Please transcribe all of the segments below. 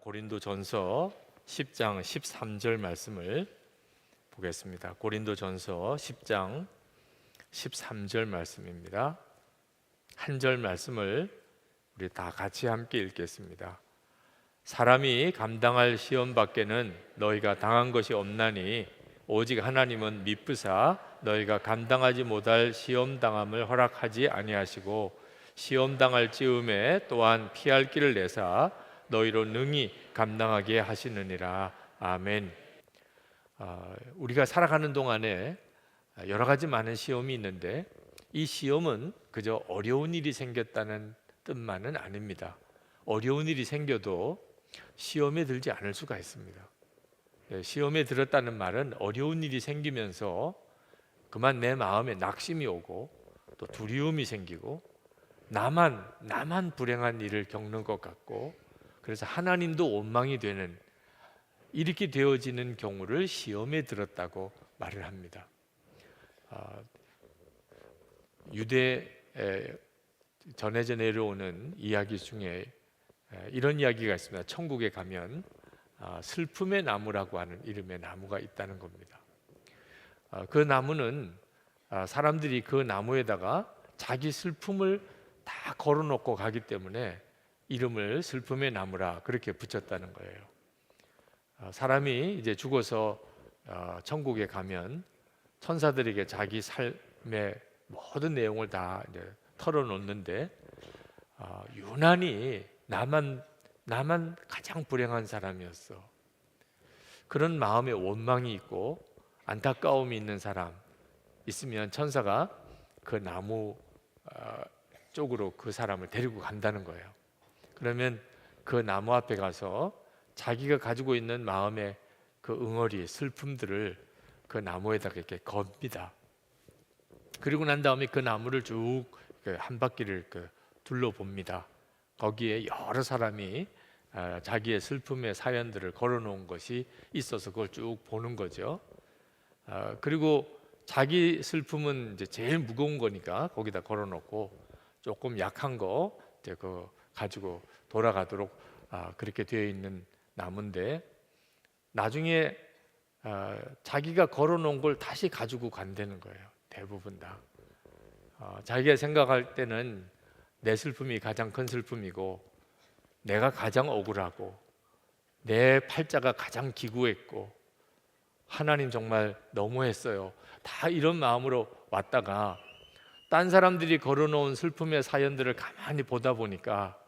고린도전서 10장 13절 말씀을 보겠습니다. 고린도전서 10장 13절 말씀입니다. 한 절 말씀을 우리 다 같이 함께 읽겠습니다. 사람이 감당할 시험 밖에는 너희가 당한 것이 없나니 오직 하나님은 미쁘사 너희가 감당하지 못할 시험 당함을 허락하지 아니하시고 시험 당할 즈음에 또한 피할 길을 내사 너희로 능히 감당하게 하시느니라. 아멘. 우리가 살아가는 동안에 여러 가지 많은 시험이 있는데 이 시험은 그저 어려운 일이 생겼다는 뜻만은 아닙니다. 어려운 일이 생겨도 시험에 들지 않을 수가 있습니다. 시험에 들었다는 말은 어려운 일이 생기면서 그만 내 마음에 낙심이 오고 또 두려움이 생기고 나만 불행한 일을 겪는 것 같고 그래서 하나님도 원망이 되는 이렇게 되어지는 경우를 시험에 들었다고 말을 합니다. 유대에 전해져 내려오는 이야기 중에 이런 이야기가 있습니다. 천국에 가면 슬픔의 나무라고 하는 이름의 나무가 있다는 겁니다. 그 나무는 사람들이 그 나무에다가 자기 슬픔을 다 걸어놓고 가기 때문에 이름을 슬픔의 나무라 그렇게 붙였다는 거예요. 사람이 이제 죽어서 천국에 가면 천사들에게 자기 삶의 모든 내용을 다 이제 털어놓는데 유난히 나만 가장 불행한 사람이었어. 그런 마음에 원망이 있고 안타까움이 있는 사람 있으면 천사가 그 나무 쪽으로 그 사람을 데리고 간다는 거예요. 그러면 그 나무 앞에 가서 자기가 가지고 있는 마음의 그 응어리, 슬픔들을 그 나무에다가 이렇게 겁니다. 그리고 난 다음에 그 나무를 쭉 한 바퀴를 둘러봅니다. 거기에 여러 사람이 자기의 슬픔의 사연들을 걸어놓은 것이 있어서 그걸 쭉 보는 거죠. 그리고 자기 슬픔은 이제 제일 무거운 거니까 거기다 걸어놓고 조금 약한 거 이제 가지고 돌아가도록 그렇게 되어 있는 나무인데 나중에 자기가 걸어놓은 걸 다시 가지고 간다는 거예요. 대부분 다 자기가 생각할 때는 내 슬픔이 가장 큰 슬픔이고 내가 가장 억울하고 내 팔자가 가장 기구했고 하나님 정말 너무했어요. 다 이런 마음으로 왔다가 딴 사람들이 걸어놓은 슬픔의 사연들을 가만히 보다 보니까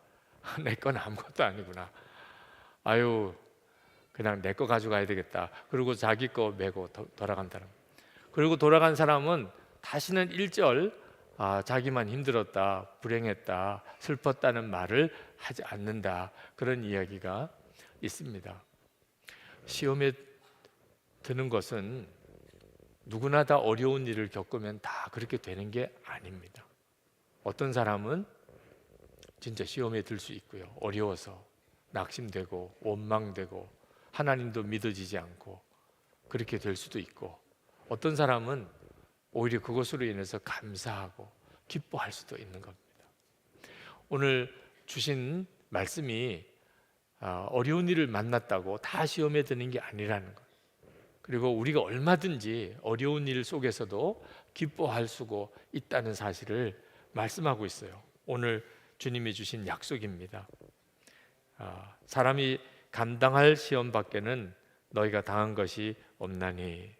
내 건 아무것도 아니구나. 아유 그냥 내 거 가져가야 되겠다. 그리고 자기 거 메고 돌아간다는. 그리고 돌아간 사람은 다시는 1절 자기만 힘들었다, 불행했다, 슬펐다는 말을 하지 않는다. 그런 이야기가 있습니다. 시험에 드는 것은 누구나 다 어려운 일을 겪으면 다 그렇게 되는 게 아닙니다. 어떤 사람은 진짜 시험에 들 수 있고요. 어려워서 낙심되고 원망되고 하나님도 믿어지지 않고 그렇게 될 수도 있고 어떤 사람은 오히려 그것으로 인해서 감사하고 기뻐할 수도 있는 겁니다. 오늘 주신 말씀이 어려운 일을 만났다고 다 시험에 드는 게 아니라는 것. 그리고 우리가 얼마든지 어려운 일 속에서도 기뻐할 수 있다는 사실을 말씀하고 있어요. 오늘 주님이 주신 약속입니다. 사람이 감당할 시험 밖에는 너희가 당한 것이 없나니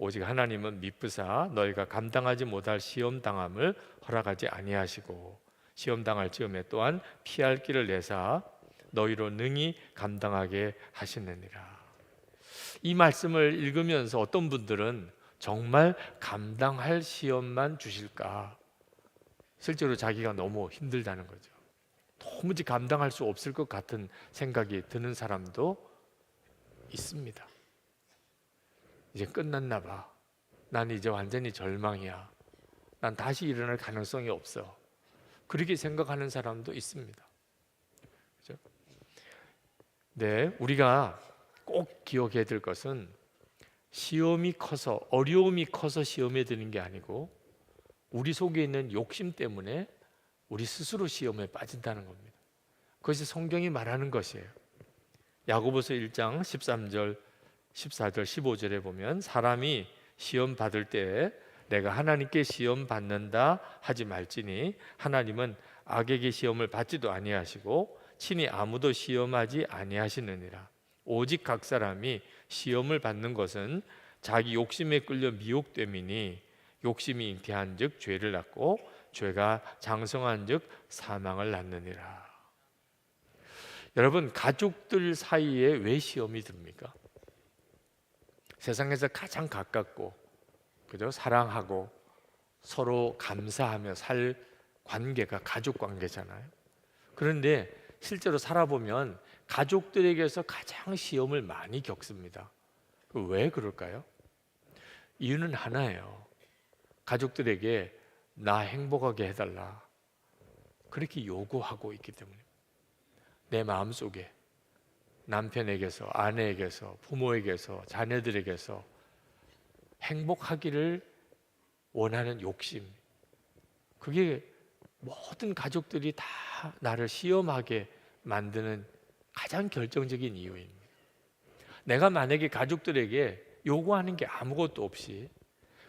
오직 하나님은 미쁘사 너희가 감당하지 못할 시험 당함을 허락하지 아니하시고 시험 당할 즈음에 또한 피할 길을 내사 너희로 능히 감당하게 하시느니라. 이 말씀을 읽으면서 어떤 분들은 정말 감당할 시험만 주실까? 실제로 자기가 너무 힘들다는 거죠. 도무지 감당할 수 없을 것 같은 생각이 드는 사람도 있습니다. 이제 끝났나 봐. 난 이제 완전히 절망이야. 난 다시 일어날 가능성이 없어. 그렇게 생각하는 사람도 있습니다. 그렇죠? 네, 우리가 꼭 기억해야 될 것은 시험이 커서 어려움이 커서 시험에 드는 게 아니고 우리 속에 있는 욕심 때문에 우리 스스로 시험에 빠진다는 겁니다. 그것이 성경이 말하는 것이에요. 야고보서 1장 13절, 14절, 15절에 보면 사람이 시험 받을 때에 내가 하나님께 시험 받는다 하지 말지니 하나님은 악에게 시험을 받지도 아니하시고 친히 아무도 시험하지 아니하시느니라. 오직 각 사람이 시험을 받는 것은 자기 욕심에 끌려 미혹됨이니 욕심이 잉태한즉 죄를 낳고 죄가 장성한즉 사망을 낳느니라. 여러분, 가족들 사이에 왜 시험이 듭니까? 세상에서 가장 가깝고 그죠? 사랑하고 서로 감사하며 살 관계가 가족 관계잖아요. 그런데 실제로 살아보면 가족들에게서 가장 시험을 많이 겪습니다. 왜 그럴까요? 이유는 하나예요. 가족들에게 나 행복하게 해달라 그렇게 요구하고 있기 때문에 내 마음속에 남편에게서, 아내에게서, 부모에게서, 자녀들에게서 행복하기를 원하는 욕심, 그게 모든 가족들이 다 나를 시험하게 만드는 가장 결정적인 이유입니다. 내가 만약에 가족들에게 요구하는 게 아무것도 없이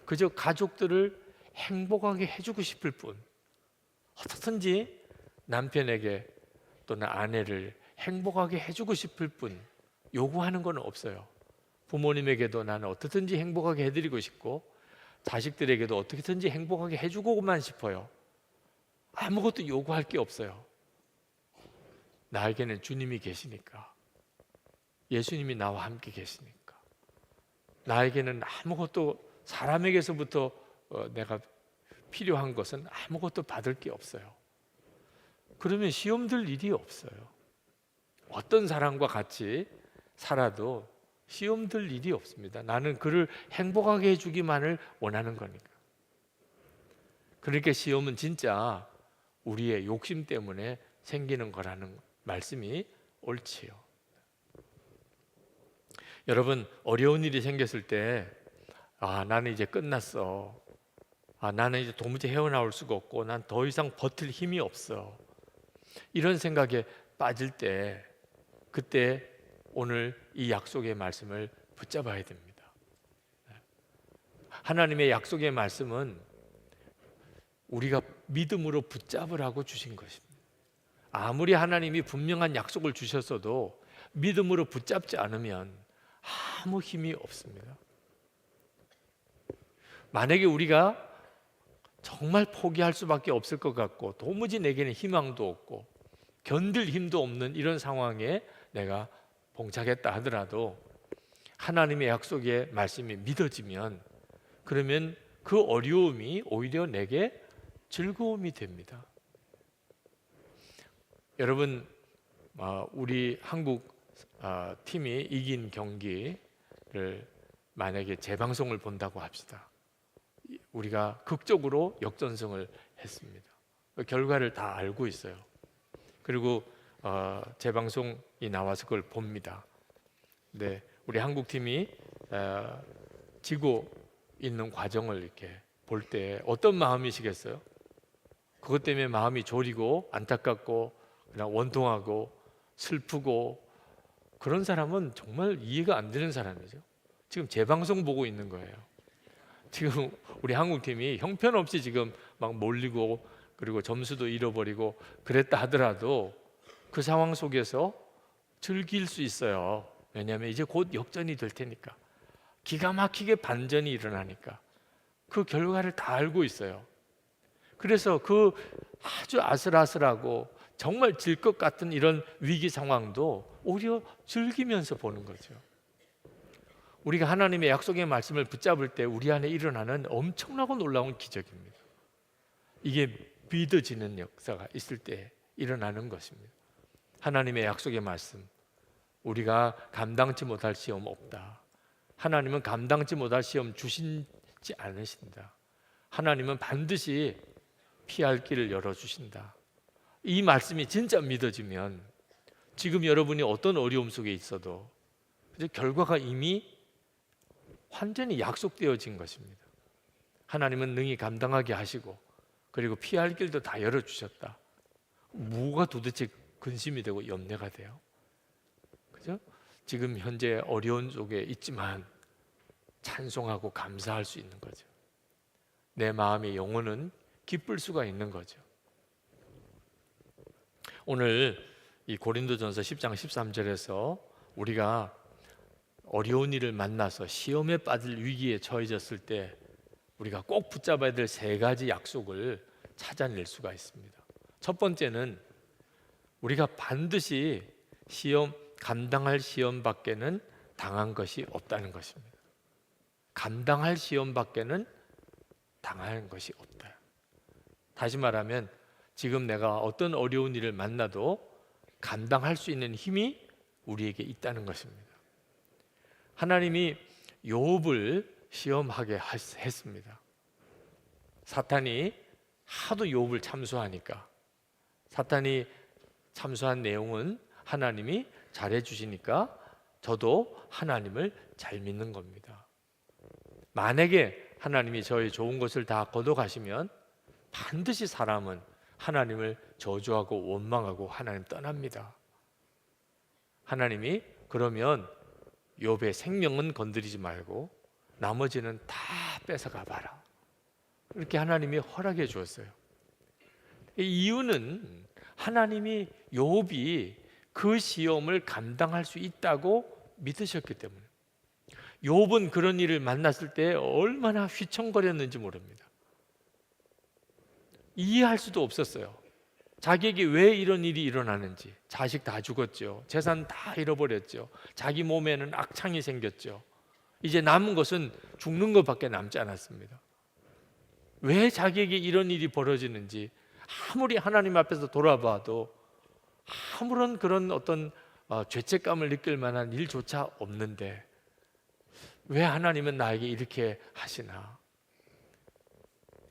그저 가족들을 행복하게 해주고 싶을 뿐, 어떻든지 남편에게 또는 아내를 행복하게 해주고 싶을 뿐 요구하는 건 없어요. 부모님에게도 나는 어떻든지 행복하게 해드리고 싶고 자식들에게도 어떻게든지 행복하게 해주고만 싶어요. 아무것도 요구할 게 없어요. 나에게는 주님이 계시니까, 예수님이 나와 함께 계시니까, 나에게는 아무것도 사람에게서부터 내가 필요한 것은 아무것도 받을 게 없어요. 그러면 시험 들 일이 없어요. 어떤 사람과 같이 살아도 시험 들 일이 없습니다. 나는 그를 행복하게 해주기만을 원하는 거니까. 그러니까 시험은 진짜 우리의 욕심 때문에 생기는 거라는 말씀이 옳지요. 여러분, 어려운 일이 생겼을 때 나는 이제 끝났어. 나는 이제 도무지 헤어나올 수가 없고 난 더 이상 버틸 힘이 없어. 이런 생각에 빠질 때 그때 오늘 이 약속의 말씀을 붙잡아야 됩니다. 하나님의 약속의 말씀은 우리가 믿음으로 붙잡으라고 주신 것입니다. 아무리 하나님이 분명한 약속을 주셨어도 믿음으로 붙잡지 않으면 아무 힘이 없습니다. 만약에 우리가 정말 포기할 수밖에 없을 것 같고 도무지 내게는 희망도 없고 견딜 힘도 없는 이런 상황에 내가 봉착했다 하더라도 하나님의 약속의 말씀이 믿어지면 그러면 그 어려움이 오히려 내게 즐거움이 됩니다. 여러분, 우리 한국 팀이 이긴 경기를 만약에 재방송을 본다고 합시다. 우리가 극적으로 역전승을 했습니다. 결과를 다 알고 있어요. 그리고 재방송이 나와서 그걸 봅니다. 네, 우리 한국 팀이 지고 있는 과정을 이렇게 볼 때 어떤 마음이시겠어요? 그것 때문에 마음이 졸이고 안타깝고 그냥 원통하고 슬프고 그런 사람은 정말 이해가 안 되는 사람이죠. 지금 재방송 보고 있는 거예요. 지금 우리 한국팀이 형편없이 지금 막 몰리고 그리고 점수도 잃어버리고 그랬다 하더라도 그 상황 속에서 즐길 수 있어요. 왜냐하면 이제 곧 역전이 될 테니까, 기가 막히게 반전이 일어나니까 그 결과를 다 알고 있어요. 그래서 그 아주 아슬아슬하고 정말 질 것 같은 이런 위기 상황도 오히려 즐기면서 보는 거죠. 우리가 하나님의 약속의 말씀을 붙잡을 때 우리 안에 일어나는 엄청나고 놀라운 기적입니다. 이게 믿어지는 역사가 있을 때 일어나는 것입니다. 하나님의 약속의 말씀, 우리가 감당치 못할 시험 없다. 하나님은 감당치 못할 시험 주시지 않으신다. 하나님은 반드시 피할 길을 열어주신다. 이 말씀이 진짜 믿어지면 지금 여러분이 어떤 어려움 속에 있어도 결과가 이미 완전히 약속되어진 것입니다. 하나님은 능히 감당하게 하시고 그리고 피할 길도 다 열어주셨다. 뭐가 도대체 근심이 되고 염려가 돼요? 그죠? 지금 현재 어려운 속에 있지만 찬송하고 감사할 수 있는 거죠. 내 마음의 영혼은 기쁠 수가 있는 거죠. 오늘 이 고린도전서 10장 13절에서 우리가 어려운 일을 만나서 시험에 빠질 위기에 처해졌을 때 우리가 꼭 붙잡아야 될 세 가지 약속을 찾아낼 수가 있습니다. 첫 번째는 우리가 반드시 감당할 시험 밖에는 당한 것이 없다는 것입니다. 감당할 시험 밖에는 당한 것이 없다. 다시 말하면 지금 내가 어떤 어려운 일을 만나도 감당할 수 있는 힘이 우리에게 있다는 것입니다. 하나님이 욥을 시험하게 했습니다. 사탄이 하도 욥을 참소하니까, 사탄이 참소한 내용은 하나님이 잘해 주시니까 저도 하나님을 잘 믿는 겁니다. 만약에 하나님이 저의 좋은 것을 다 걷어가시면 반드시 사람은 하나님을 저주하고 원망하고 하나님 떠납니다. 하나님이 그러면 욥의 생명은 건드리지 말고 나머지는 다 뺏어가 봐라, 이렇게 하나님이 허락해 주었어요. 이 이유는 하나님이 욥이 그 시험을 감당할 수 있다고 믿으셨기 때문에. 욥은 그런 일을 만났을 때 얼마나 휘청거렸는지 모릅니다. 이해할 수도 없었어요. 자기에게 왜 이런 일이 일어나는지. 자식 다 죽었죠. 재산 다 잃어버렸죠. 자기 몸에는 악창이 생겼죠. 이제 남은 것은 죽는 것밖에 남지 않았습니다. 왜 자기에게 이런 일이 벌어지는지 아무리 하나님 앞에서 돌아봐도 아무런 그런 어떤 죄책감을 느낄 만한 일조차 없는데 왜 하나님은 나에게 이렇게 하시나?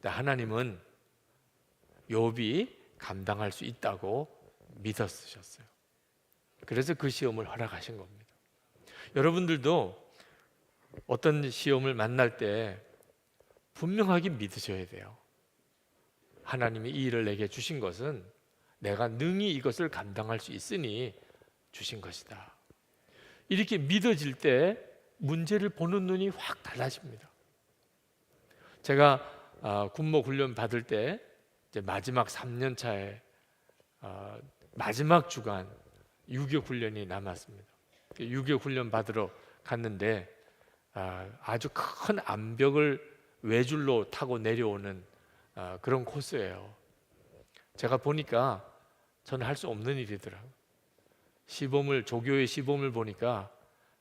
하나님은 욥이 감당할 수 있다고 믿었으셨어요. 그래서 그 시험을 허락하신 겁니다. 여러분들도 어떤 시험을 만날 때 분명하게 믿으셔야 돼요. 하나님이 이 일을 내게 주신 것은 내가 능히 이것을 감당할 수 있으니 주신 것이다. 이렇게 믿어질 때 문제를 보는 눈이 확 달라집니다. 제가 군목 훈련 받을 때 이제 마지막 3년 차에 마지막 주간 유교 훈련이 남았습니다. 유교 훈련 받으러 갔는데 아주 큰 암벽을 외줄로 타고 내려오는 그런 코스예요. 제가 보니까 저는 할 수 없는 일이더라고요. 조교의 시범을 보니까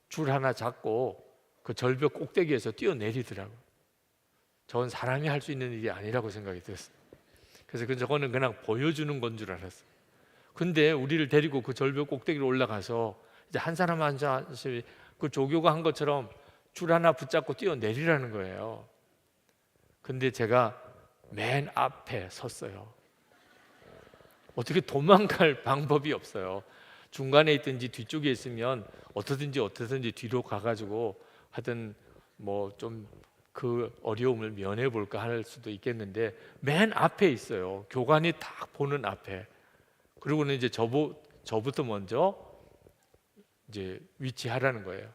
줄 하나 잡고 그 절벽 꼭대기에서 뛰어내리더라고요. 저건 사람이 할 수 있는 일이 아니라고 생각이 들었어요. 그래서 저거는 그냥 보여주는 건 줄 알았어요. 근데 우리를 데리고 그 절벽 꼭대기로 올라가서 이제 한 사람 한 사람씩 그 조교가 한 것처럼 줄 하나 붙잡고 뛰어내리라는 거예요. 근데 제가 맨 앞에 섰어요. 어떻게 도망갈 방법이 없어요. 중간에 있든지 뒤쪽에 있으면 어떻게든지 뒤로 가가지고 하여튼 뭐 좀 그 어려움을 면해 볼까 할 수도 있겠는데 맨 앞에 있어요. 교관이 딱 보는 앞에. 그리고는 이제 저부터 먼저 이제 위치하라는 거예요.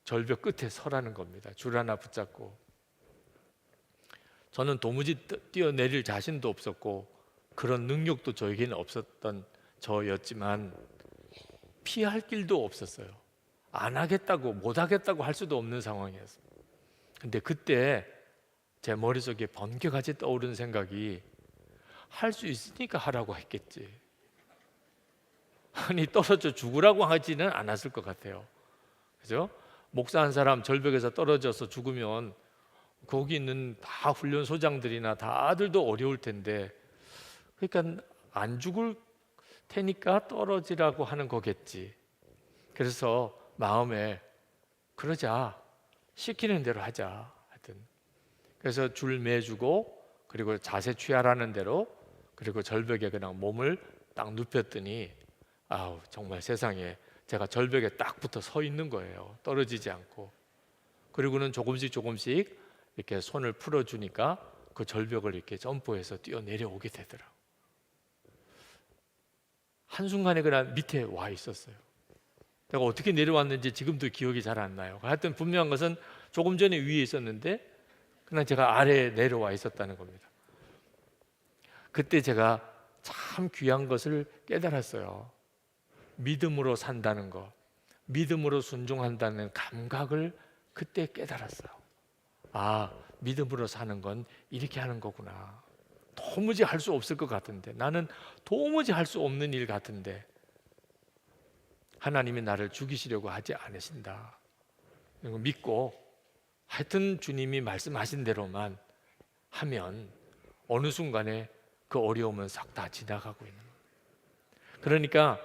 절벽 끝에 서라는 겁니다. 줄 하나 붙잡고. 저는 도무지 뛰어내릴 자신도 없었고 그런 능력도 저에게는 없었던 저였지만 피할 길도 없었어요. 안 하겠다고 못 하겠다고 할 수도 없는 상황이었어요. 근데 그때 제 머릿속에 번개같이 떠오른 생각이 할 수 있으니까 하라고 했겠지. 아니 떨어져 죽으라고 하지는 않았을 것 같아요. 그죠? 목사 한 사람 절벽에서 떨어져서 죽으면 거기 있는 다 훈련소장들이나 다들도 어려울 텐데, 그러니까 안 죽을 테니까 떨어지라고 하는 거겠지. 그래서 마음에 그러자, 시키는 대로 하자 하여튼. 그래서 줄 매주고 그리고 자세 취하라는 대로, 그리고 절벽에 그냥 몸을 딱 눕혔더니 아우 정말 세상에 제가 절벽에 딱 붙어 서 있는 거예요. 떨어지지 않고. 그리고는 조금씩 이렇게 손을 풀어주니까 그 절벽을 이렇게 점프해서 뛰어내려오게 내가 어떻게 내려왔는지 지금도 기억이 잘 안 나요. 하여튼 분명한 것은 조금 전에 위에 있었는데 그냥 제가 아래에 내려와 있었다는 겁니다. 그때 제가 참 귀한 것을 깨달았어요. 믿음으로 산다는 것, 믿음으로 순종한다는 감각을 그때 깨달았어요. 아, 믿음으로 사는 건 이렇게 하는 거구나. 도무지 할 수 없을 것 같은데, 나는 도무지 할 수 없는 일 같은데 하나님이 나를 죽이시려고 하지 않으신다. 이거 믿고 하여튼 주님이 말씀하신 대로만 하면 어느 순간에 그 어려움은 싹 다 지나가고 있는 거예요. 그러니까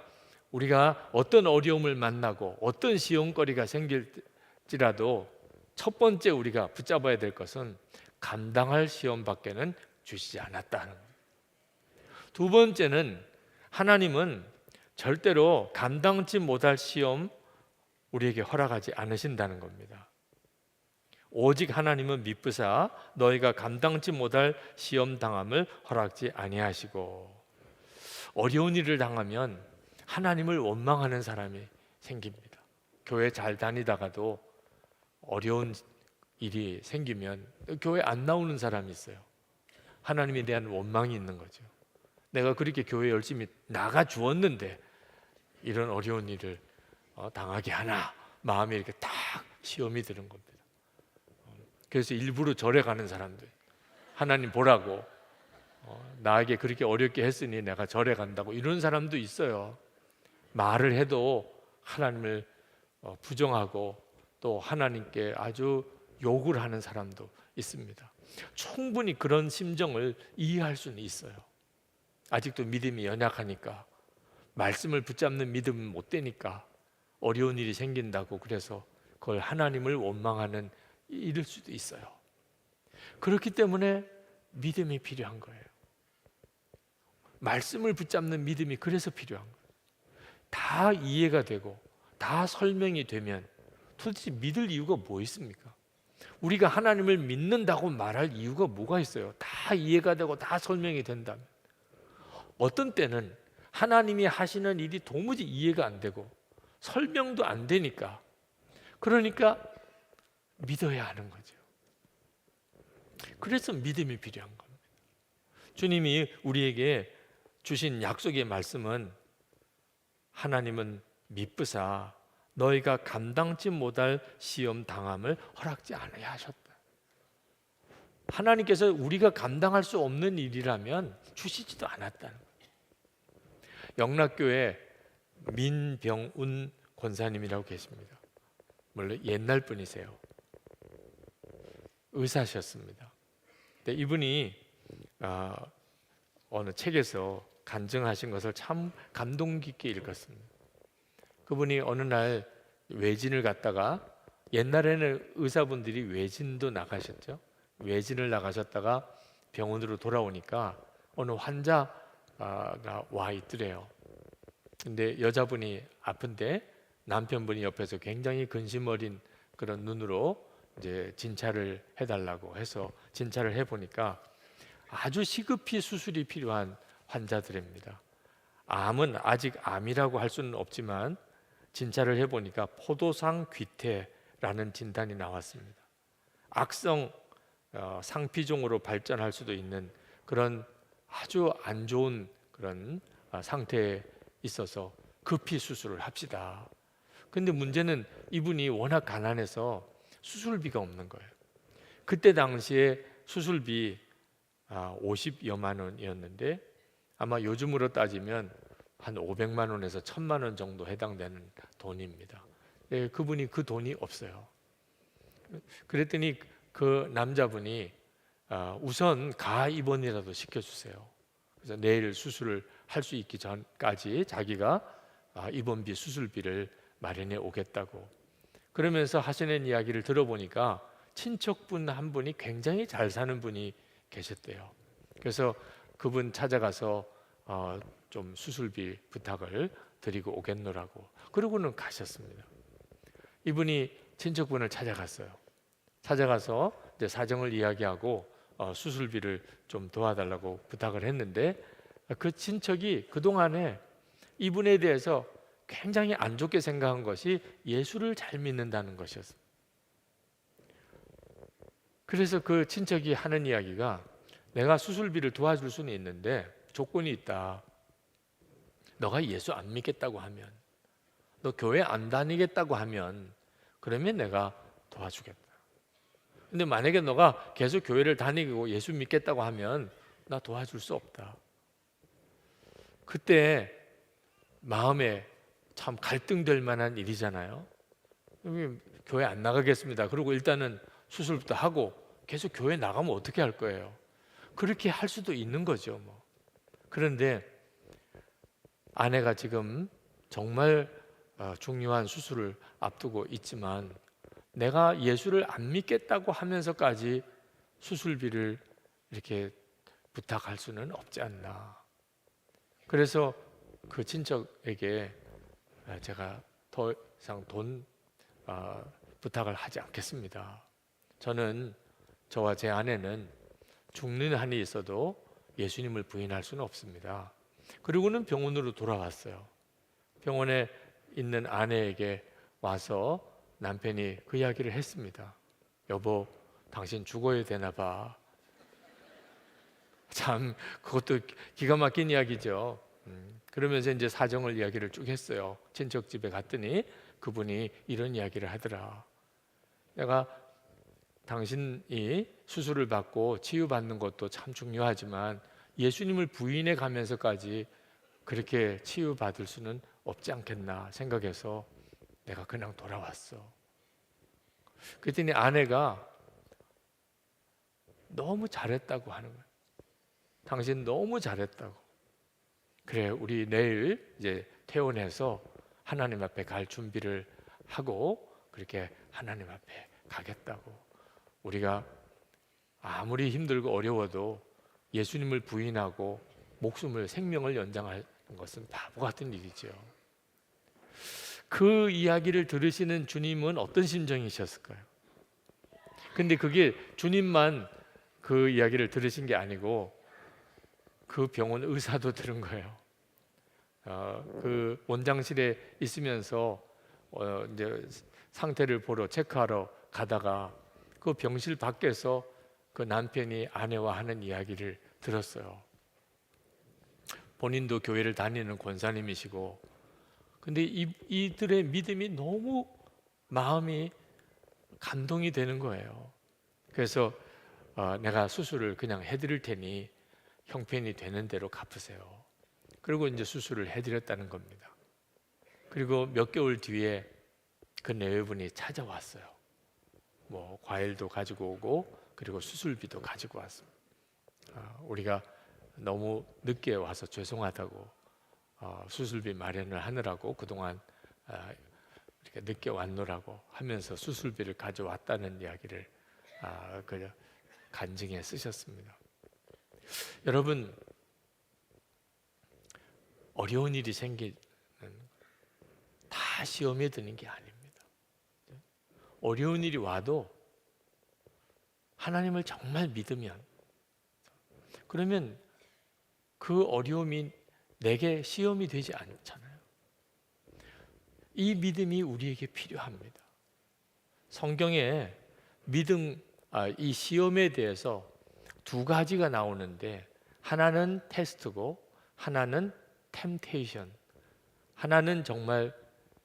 우리가 어떤 어려움을 만나고 어떤 시험거리가 생길지라도 첫 번째 우리가 붙잡아야 될 것은 감당할 시험밖에는 주시지 않았다는 거예요. 두 번째는 하나님은 절대로 감당치 못할 시험 우리에게 허락하지 않으신다는 겁니다. 오직 하나님은 미쁘사 너희가 감당치 못할 시험 당함을 허락지 아니하시고, 어려운 일을 당하면 하나님을 원망하는 사람이 생깁니다. 교회 잘 다니다가도 어려운 일이 생기면 교회 안 나오는 사람이 있어요. 하나님에 대한 원망이 있는 거죠. 내가 그렇게 교회 열심히 나가 주었는데 이런 어려운 일을 당하게 하나, 마음에 이렇게 딱 시험이 드는 겁니다. 그래서 일부러 절에 가는 사람들, 하나님 보라고 나에게 그렇게 어렵게 했으니 내가 절에 간다고, 이런 사람도 있어요. 말을 해도 하나님을 부정하고 또 하나님께 아주 욕을 하는 사람도 있습니다. 충분히 그런 심정을 이해할 수는 있어요. 아직도 믿음이 연약하니까, 말씀을 붙잡는 믿음은 못 되니까 어려운 일이 생긴다고 그래서 그걸 하나님을 원망하는 일일 수도 있어요. 그렇기 때문에 믿음이 필요한 거예요. 말씀을 붙잡는 믿음이 그래서 필요한 거예요. 다 이해가 되고 다 설명이 되면 도대체 믿을 이유가 뭐 있습니까? 우리가 하나님을 믿는다고 말할 이유가 뭐가 있어요? 다 이해가 되고 다 설명이 된다면. 어떤 때는 하나님이 하시는 일이 도무지 이해가 안 되고 설명도 안 되니까, 그러니까 믿어야 하는 거죠. 그래서 믿음이 필요한 겁니다. 주님이 우리에게 주신 약속의 말씀은 하나님은 미쁘사 너희가 감당치 못할 시험 당함을 허락지 않아야 하셨다. 하나님께서 우리가 감당할 수 없는 일이라면 주시지도 않았다는 거예요. 영락교회 민병운 권사님이라고 계십니다. 물론 옛날 분이세요. 의사셨습니다. 근데 이분이 어느 책에서 간증하신 것을 참 감동 깊게 읽었습니다. 그분이 어느 날 외진을 갔다가, 옛날에는 의사분들이 외진도 나가셨죠. 외진을 나가셨다가 병원으로 돌아오니까 어느 환자가 와 있더래요. 근데 여자분이 아픈데 남편분이 옆에서 굉장히 근심 어린 그런 눈으로 이제 진찰을 해달라고 해서 진찰을 해보니까 아주 시급히 수술이 필요한 환자들입니다. 암은 아직 암이라고 할 수는 없지만 진찰을 해보니까 포도상 귀태라는 진단이 나왔습니다. 악성 상피종으로 발전할 수도 있는 그런 아주 안 좋은 그런 상태에 있어서 급히 수술을 합시다. 근데 문제는 이분이 워낙 가난해서 수술비가 없는 거예요. 그때 당시에 수술비 50여만 원이었는데 아마 요즘으로 따지면 한 500만 원에서 1000만 원 정도 해당되는 돈입니다. 네, 그분이 그 돈이 없어요. 그랬더니 그 남자분이 우선 가 입원이라도 시켜주세요. 그래서 내일 수술을 할 수 있기 전까지 자기가 입원비, 수술비를 마련해 오겠다고. 그러면서 하시는 이야기를 들어보니까 친척분 한 분이 굉장히 잘 사는 분이 계셨대요. 그래서 그분 찾아가서 좀 수술비 부탁을 드리고 오겠노라고. 그러고는 가셨습니다. 이분이 친척분을 찾아갔어요. 찾아가서 이제 사정을 이야기하고 수술비를 좀 도와달라고 부탁을 했는데, 그 친척이 그동안에 이분에 대해서 굉장히 안 좋게 생각한 것이 예수를 잘 믿는다는 것이었어요. 그래서 그 친척이 하는 이야기가, 내가 수술비를 도와줄 수는 있는데 조건이 있다. 너가 예수 안 믿겠다고 하면, 너 교회 안 다니겠다고 하면, 그러면 내가 도와주겠다. 근데 만약에 너가 계속 교회를 다니고 예수 믿겠다고 하면 나 도와줄 수 없다. 그때 마음에 참 갈등될 만한 일이잖아요. 교회 안 나가겠습니다. 그리고 일단은 수술부터 하고 계속 교회 나가면 어떻게 할 거예요? 그렇게 할 수도 있는 거죠, 뭐. 그런데 아내가 지금 정말 중요한 수술을 앞두고 있지만 내가 예수를 안 믿겠다고 하면서까지 수술비를 이렇게 부탁할 수는 없지 않나. 그래서 그 친척에게 제가 더 이상 돈 부탁을 하지 않겠습니다. 저는, 저와 제 아내는 죽는 한이 있어도 예수님을 부인할 수는 없습니다. 그리고는 병원으로 돌아왔어요. 병원에 있는 아내에게 와서 남편이 그 이야기를 했습니다. 여보, 당신 죽어야 되나 봐. 참, 그것도 기가 막힌 이야기죠. 그러면서 이제 사정을 이야기를 쭉 했어요. 친척 집에 갔더니 그분이 이런 이야기를 하더라. 내가 당신이 수술을 받고 치유받는 것도 참 중요하지만 예수님을 부인해 가면서까지 그렇게 치유받을 수는 없지 않겠나 생각해서 내가 그냥 돌아왔어. 그랬더니 아내가 너무 잘했다고 하는 거예요. 당신 너무 잘했다고. 그래, 우리 내일 이제 퇴원해서 하나님 앞에 갈 준비를 하고 그렇게 하나님 앞에 가겠다고. 우리가 아무리 힘들고 어려워도 예수님을 부인하고 목숨을, 생명을 연장하는 것은 바보 같은 일이죠. 그 이야기를 들으시는 주님은 어떤 심정이셨을까요? 근데 그게 주님만 그 이야기를 들으신 게 아니고 그 병원 의사도 들은 거예요. 그 원장실에 있으면서 이제 상태를 보러 체크하러 가다가 그 병실 밖에서 그 남편이 아내와 하는 이야기를 들었어요. 본인도 교회를 다니는 권사님이시고, 근데 이들의 믿음이 너무 마음이 감동이 되는 거예요. 그래서 내가 수술을 그냥 해드릴 테니 형편이 되는 대로 갚으세요. 그리고 이제 수술을 해드렸다는 겁니다. 그리고 몇 개월 뒤에 그 내외분이 찾아왔어요. 뭐 과일도 가지고 오고 그리고 수술비도 가지고 왔습니다. 우리가 너무 늦게 와서 죄송하다고, 수술비 마련을 하느라고 그동안 이렇게 늦게 왔노라고 하면서 수술비를 가져왔다는 이야기를 그 간증에 쓰셨습니다. 여러분, 어려운 일이 생기는 다 시험에 드는 게 아닙니다. 어려운 일이 와도 하나님을 정말 믿으면, 그러면 그 어려움이 내게 시험이 되지 않잖아요. 이 믿음이 우리에게 필요합니다. 성경에 믿음, 이 시험에 대해서 두 가지가 나오는데 하나는 테스트고 하나는 템테이션. 하나는 정말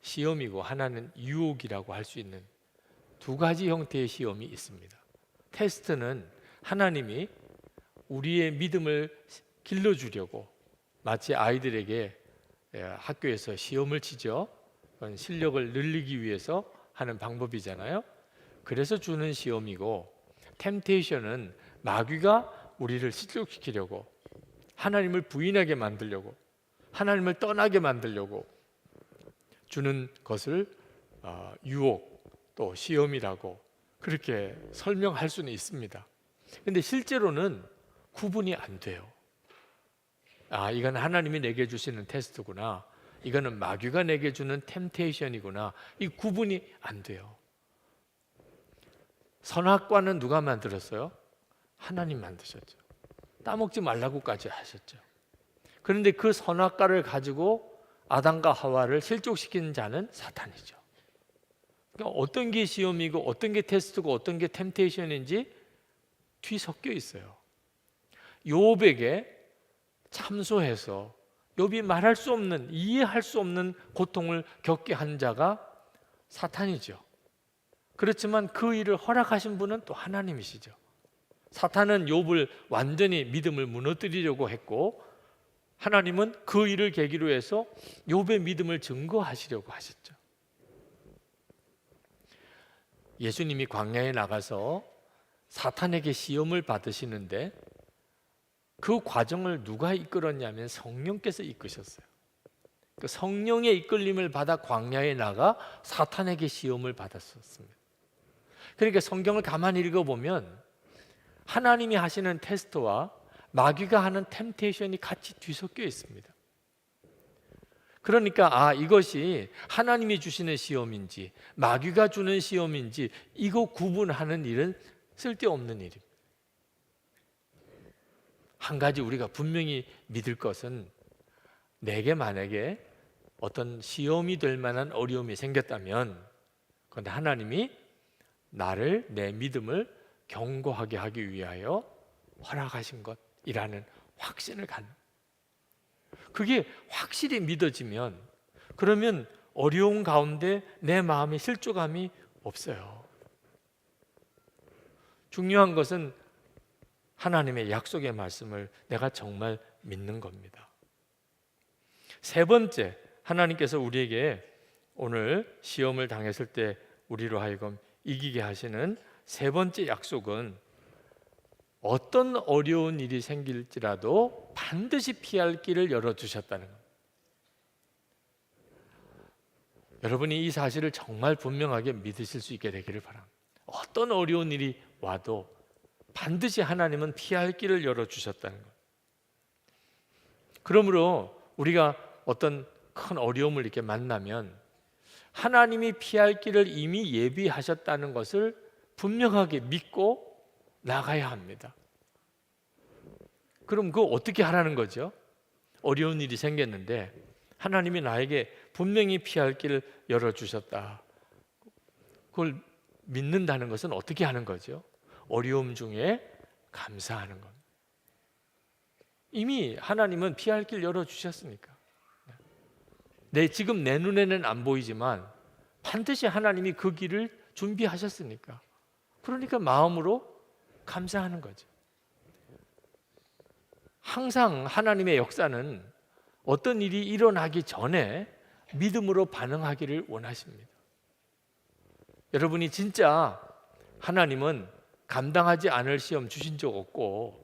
시험이고 하나는 유혹이라고 할 수 있는 두 가지 형태의 시험이 있습니다. 테스트는 하나님이 우리의 믿음을 길러주려고, 마치 아이들에게 학교에서 시험을 치죠. 실력을 늘리기 위해서 하는 방법이잖아요. 그래서 주는 시험이고, 템테이션은 마귀가 우리를 실족시키려고, 하나님을 부인하게 만들려고, 하나님을 떠나게 만들려고 주는 것을 유혹 또 시험이라고 그렇게 설명할 수는 있습니다. 근데 실제로는 구분이 안 돼요. 이건 하나님이 내게 주시는 테스트구나, 이거는 마귀가 내게 주는 템테이션이구나, 이 구분이 안 돼요. 선악과는 누가 만들었어요? 하나님 만드셨죠. 따먹지 말라고까지 하셨죠. 그런데 그 선악과를 가지고 아담과 하와를 실족시킨 자는 사탄이죠. 그러니까 어떤 게 시험이고 어떤 게 테스트고 어떤 게 템테이션인지 뒤섞여 있어요. 욥에게 참소해서 욥이 말할 수 없는, 이해할 수 없는 고통을 겪게 한 자가 사탄이죠. 그렇지만 그 일을 허락하신 분은 또 하나님이시죠. 사탄은 욥을 완전히 믿음을 무너뜨리려고 했고, 하나님은 그 일을 계기로 해서 욥의 믿음을 증거하시려고 하셨죠. 예수님이 광야에 나가서 사탄에게 시험을 받으시는데 그 과정을 누가 이끌었냐면 성령께서 이끄셨어요. 그 성령의 이끌림을 받아 광야에 나가 사탄에게 시험을 받았었습니다. 그러니까 성경을 가만히 읽어보면 하나님이 하시는 테스트와 마귀가 하는 템테이션이 같이 뒤섞여 있습니다. 그러니까 이것이 하나님이 주시는 시험인지 마귀가 주는 시험인지 이거 구분하는 일은 쓸데없는 일입니다. 한 가지 우리가 분명히 믿을 것은, 내게 만약에 어떤 시험이 될 만한 어려움이 생겼다면 그런데 하나님이 나를, 내 믿음을 견고하게 하기 위하여 허락하신 것이라는 확신을 갖는, 그게 확실히 믿어지면 그러면 어려운 가운데 내 마음에 실족함이 없어요. 중요한 것은 하나님의 약속의 말씀을 내가 정말 믿는 겁니다. 세 번째, 하나님께서 우리에게 오늘 시험을 당했을 때 우리로 하여금 이기게 하시는 세 번째 약속은 어떤 어려운 일이 생길지라도 반드시 피할 길을 열어주셨다는 겁니다. 여러분이 이 사실을 정말 분명하게 믿으실 수 있게 되기를 바랍니다. 어떤 어려운 일이 와도 반드시 하나님은 피할 길을 열어주셨다는 것. 그러므로 우리가 어떤 큰 어려움을 이렇게 만나면 하나님이 피할 길을 이미 예비하셨다는 것을 분명하게 믿고 나가야 합니다. 그럼 그거 어떻게 하라는 거죠? 어려운 일이 생겼는데 하나님이 나에게 분명히 피할 길을 열어주셨다. 그걸 믿는다는 것은 어떻게 하는 거죠? 어려움 중에 감사하는 겁니다. 이미 하나님은 피할 길 열어주셨으니까. 지금 내 눈에는 안 보이지만 반드시 하나님이 그 길을 준비하셨으니까. 그러니까 마음으로 감사하는 거죠. 항상 하나님의 역사는 어떤 일이 일어나기 전에 믿음으로 반응하기를 원하십니다. 여러분이 진짜 하나님은 감당하지 않을 시험 주신 적 없고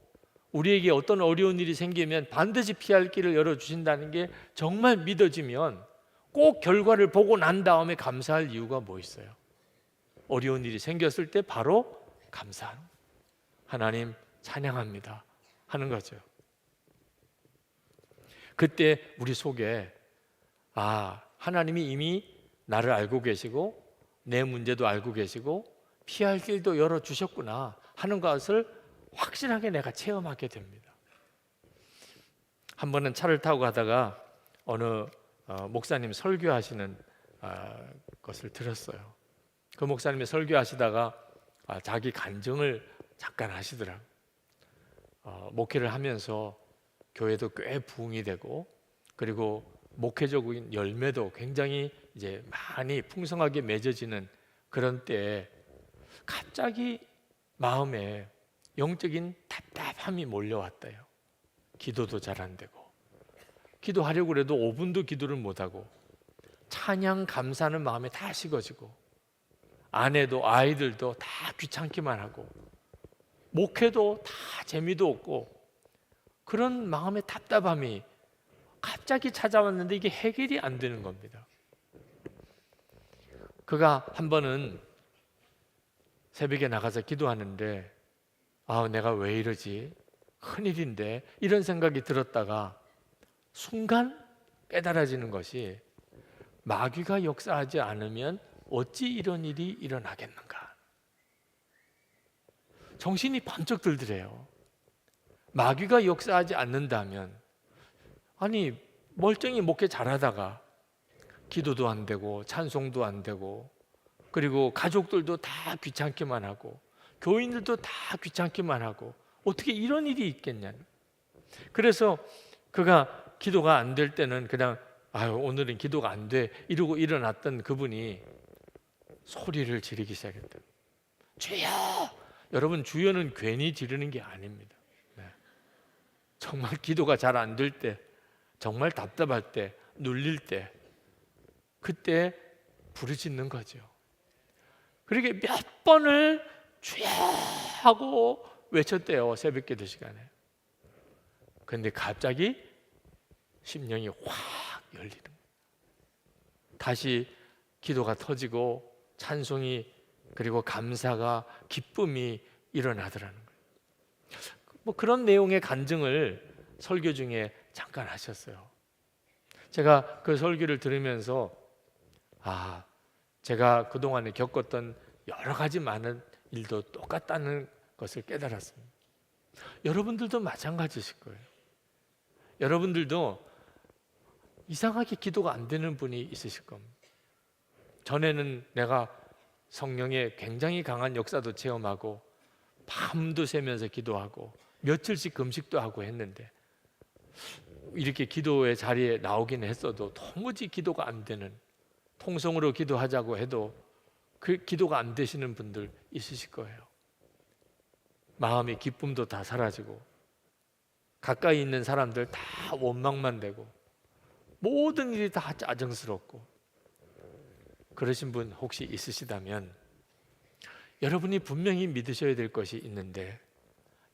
우리에게 어떤 어려운 일이 생기면 반드시 피할 길을 열어주신다는 게 정말 믿어지면 꼭 결과를 보고 난 다음에 감사할 이유가 뭐 있어요? 어려운 일이 생겼을 때 바로 감사하는, 하나님 찬양합니다 하는 거죠. 그때 우리 속에 하나님이 이미 나를 알고 계시고 내 문제도 알고 계시고 피할 길도 열어주셨구나 하는 것을 확실하게 내가 체험하게 됩니다. 한 번은 차를 타고 가다가 어느 목사님 설교하시는 것을 들었어요. 그 목사님이 설교하시다가 자기 간증을 잠깐 하시더라고요. 목회를 하면서 교회도 꽤 부흥이 되고 그리고 목회적인 열매도 굉장히 이제 많이 풍성하게 맺어지는 그런 때에 갑자기 마음에 영적인 답답함이 몰려왔대요. 기도도 잘 안 되고 기도하려고 해도 5분도 기도를 못하고 찬양 감사하는 마음에 다 식어지고 아내도 아이들도 다 귀찮기만 하고 목회도 다 재미도 없고 그런 마음의 답답함이 갑자기 찾아왔는데 이게 해결이 안 되는 겁니다. 그가 한 번은 새벽에 나가서 기도하는데 내가 왜 이러지? 큰일인데 이런 생각이 들었다가 순간 깨달아지는 것이 마귀가 역사하지 않으면 어찌 이런 일이 일어나겠는가? 정신이 번쩍 들더래요. 마귀가 역사하지 않는다면 멀쩡히 목회 잘하다가 기도도 안 되고 찬송도 안 되고, 그리고 가족들도 다 귀찮기만 하고 교인들도 다 귀찮기만 하고, 어떻게 이런 일이 있겠냐. 그래서 그가 기도가 안 될 때는 그냥 오늘은 기도가 안 돼 이러고 일어났던 그분이 소리를 지르기 시작했다. 주여! 여러분, 주여는 괜히 지르는 게 아닙니다. 네. 정말 기도가 잘 안 될 때, 정말 답답할 때, 눌릴 때, 그때 부르짖는 거죠. 그렇게 몇 번을 주여 하고 외쳤대요, 새벽기도 시간에. 근데 갑자기 심령이 확 열리는 거예요. 다시 기도가 터지고 찬송이, 그리고 감사가, 기쁨이 일어나더라는 거예요. 뭐 그런 내용의 간증을 설교 중에 잠깐 하셨어요. 제가 그 설교를 들으면서 제가 그동안에 겪었던 여러 가지 많은 일도 똑같다는 것을 깨달았습니다. 여러분들도 마찬가지실 거예요. 여러분들도 이상하게 기도가 안 되는 분이 있으실 겁니다. 전에는 내가 성령의 굉장히 강한 역사도 체험하고 밤도 새면서 기도하고 며칠씩 금식도 하고 했는데, 이렇게 기도의 자리에 나오긴 했어도 도무지 기도가 안 되는, 통성으로 기도하자고 해도 그 기도가 안 되시는 분들 있으실 거예요. 마음의 기쁨도 다 사라지고 가까이 있는 사람들 다 원망만 되고 모든 일이 다 짜증스럽고, 그러신 분 혹시 있으시다면 여러분이 분명히 믿으셔야 될 것이 있는데,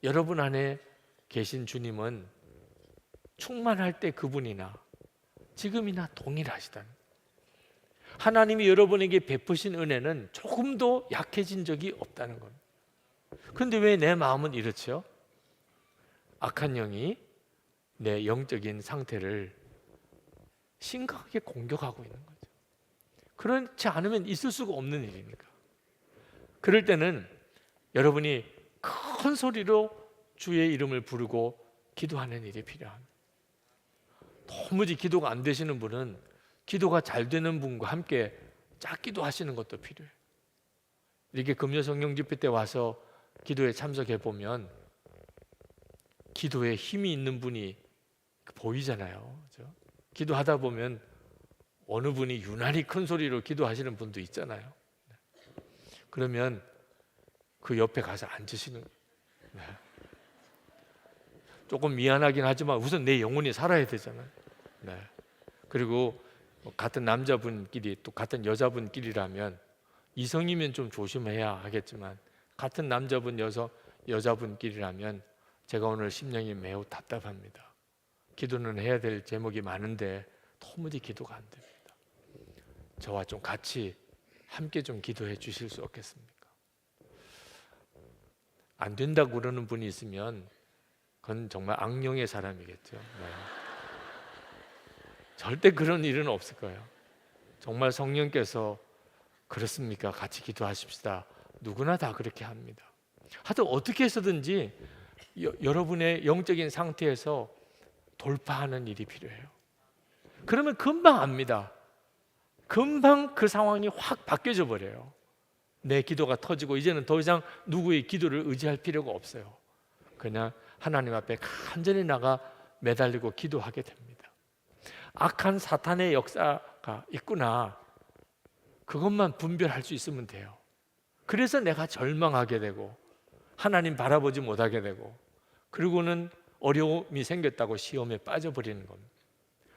여러분 안에 계신 주님은 충만할 때 그분이나 지금이나 동일하시다는, 하나님이 여러분에게 베푸신 은혜는 조금도 약해진 적이 없다는 겁니다. 그런데 왜 내 마음은 이렇죠? 악한 영이 내 영적인 상태를 심각하게 공격하고 있는 거죠. 그렇지 않으면 있을 수가 없는 일이니까. 그럴 때는 여러분이 큰 소리로 주의 이름을 부르고 기도하는 일이 필요합니다. 도무지 기도가 안 되시는 분은 기도가 잘 되는 분과 함께 짝기도 하시는 것도 필요해요. 이렇게 금요 성령 집회 때 와서 기도에 참석해 보면 기도에 힘이 있는 분이 보이잖아요. 그렇죠? 기도하다 보면 어느 분이 유난히 큰 소리로 기도하시는 분도 있잖아요. 그러면 그 옆에 가서 앉으시는 거예요. 조금 미안하긴 하지만 우선 내 영혼이 살아야 되잖아요. 그리고 같은 남자분끼리 또 같은 여자분끼리라면, 이성이면 좀 조심해야 하겠지만 같은 남자분 여자분끼리라면 제가 오늘 심령이 매우 답답합니다. 기도는 해야 될 제목이 많은데 도무지 기도가 안 됩니다. 저와 좀 같이 함께 좀 기도해 주실 수 없겠습니까? 안 된다고 그러는 분이 있으면 그건 정말 악령의 사람이겠죠. 절대 그런 일은 없을 거예요. 정말 성령께서 그렇습니까? 같이 기도하십시다. 누구나 다 그렇게 합니다. 하여튼 어떻게 해서든지 여러분의 영적인 상태에서 돌파하는 일이 필요해요. 그러면 금방 압니다. 금방 그 상황이 확 바뀌어져 버려요. 내 기도가 터지고 이제는 더 이상 누구의 기도를 의지할 필요가 없어요. 그냥 하나님 앞에 간절히 나가 매달리고 기도하게 됩니다. 악한 사탄의 역사가 있구나, 그것만 분별할 수 있으면 돼요. 그래서 내가 절망하게 되고 하나님 바라보지 못하게 되고, 그리고는 어려움이 생겼다고 시험에 빠져버리는 겁니다.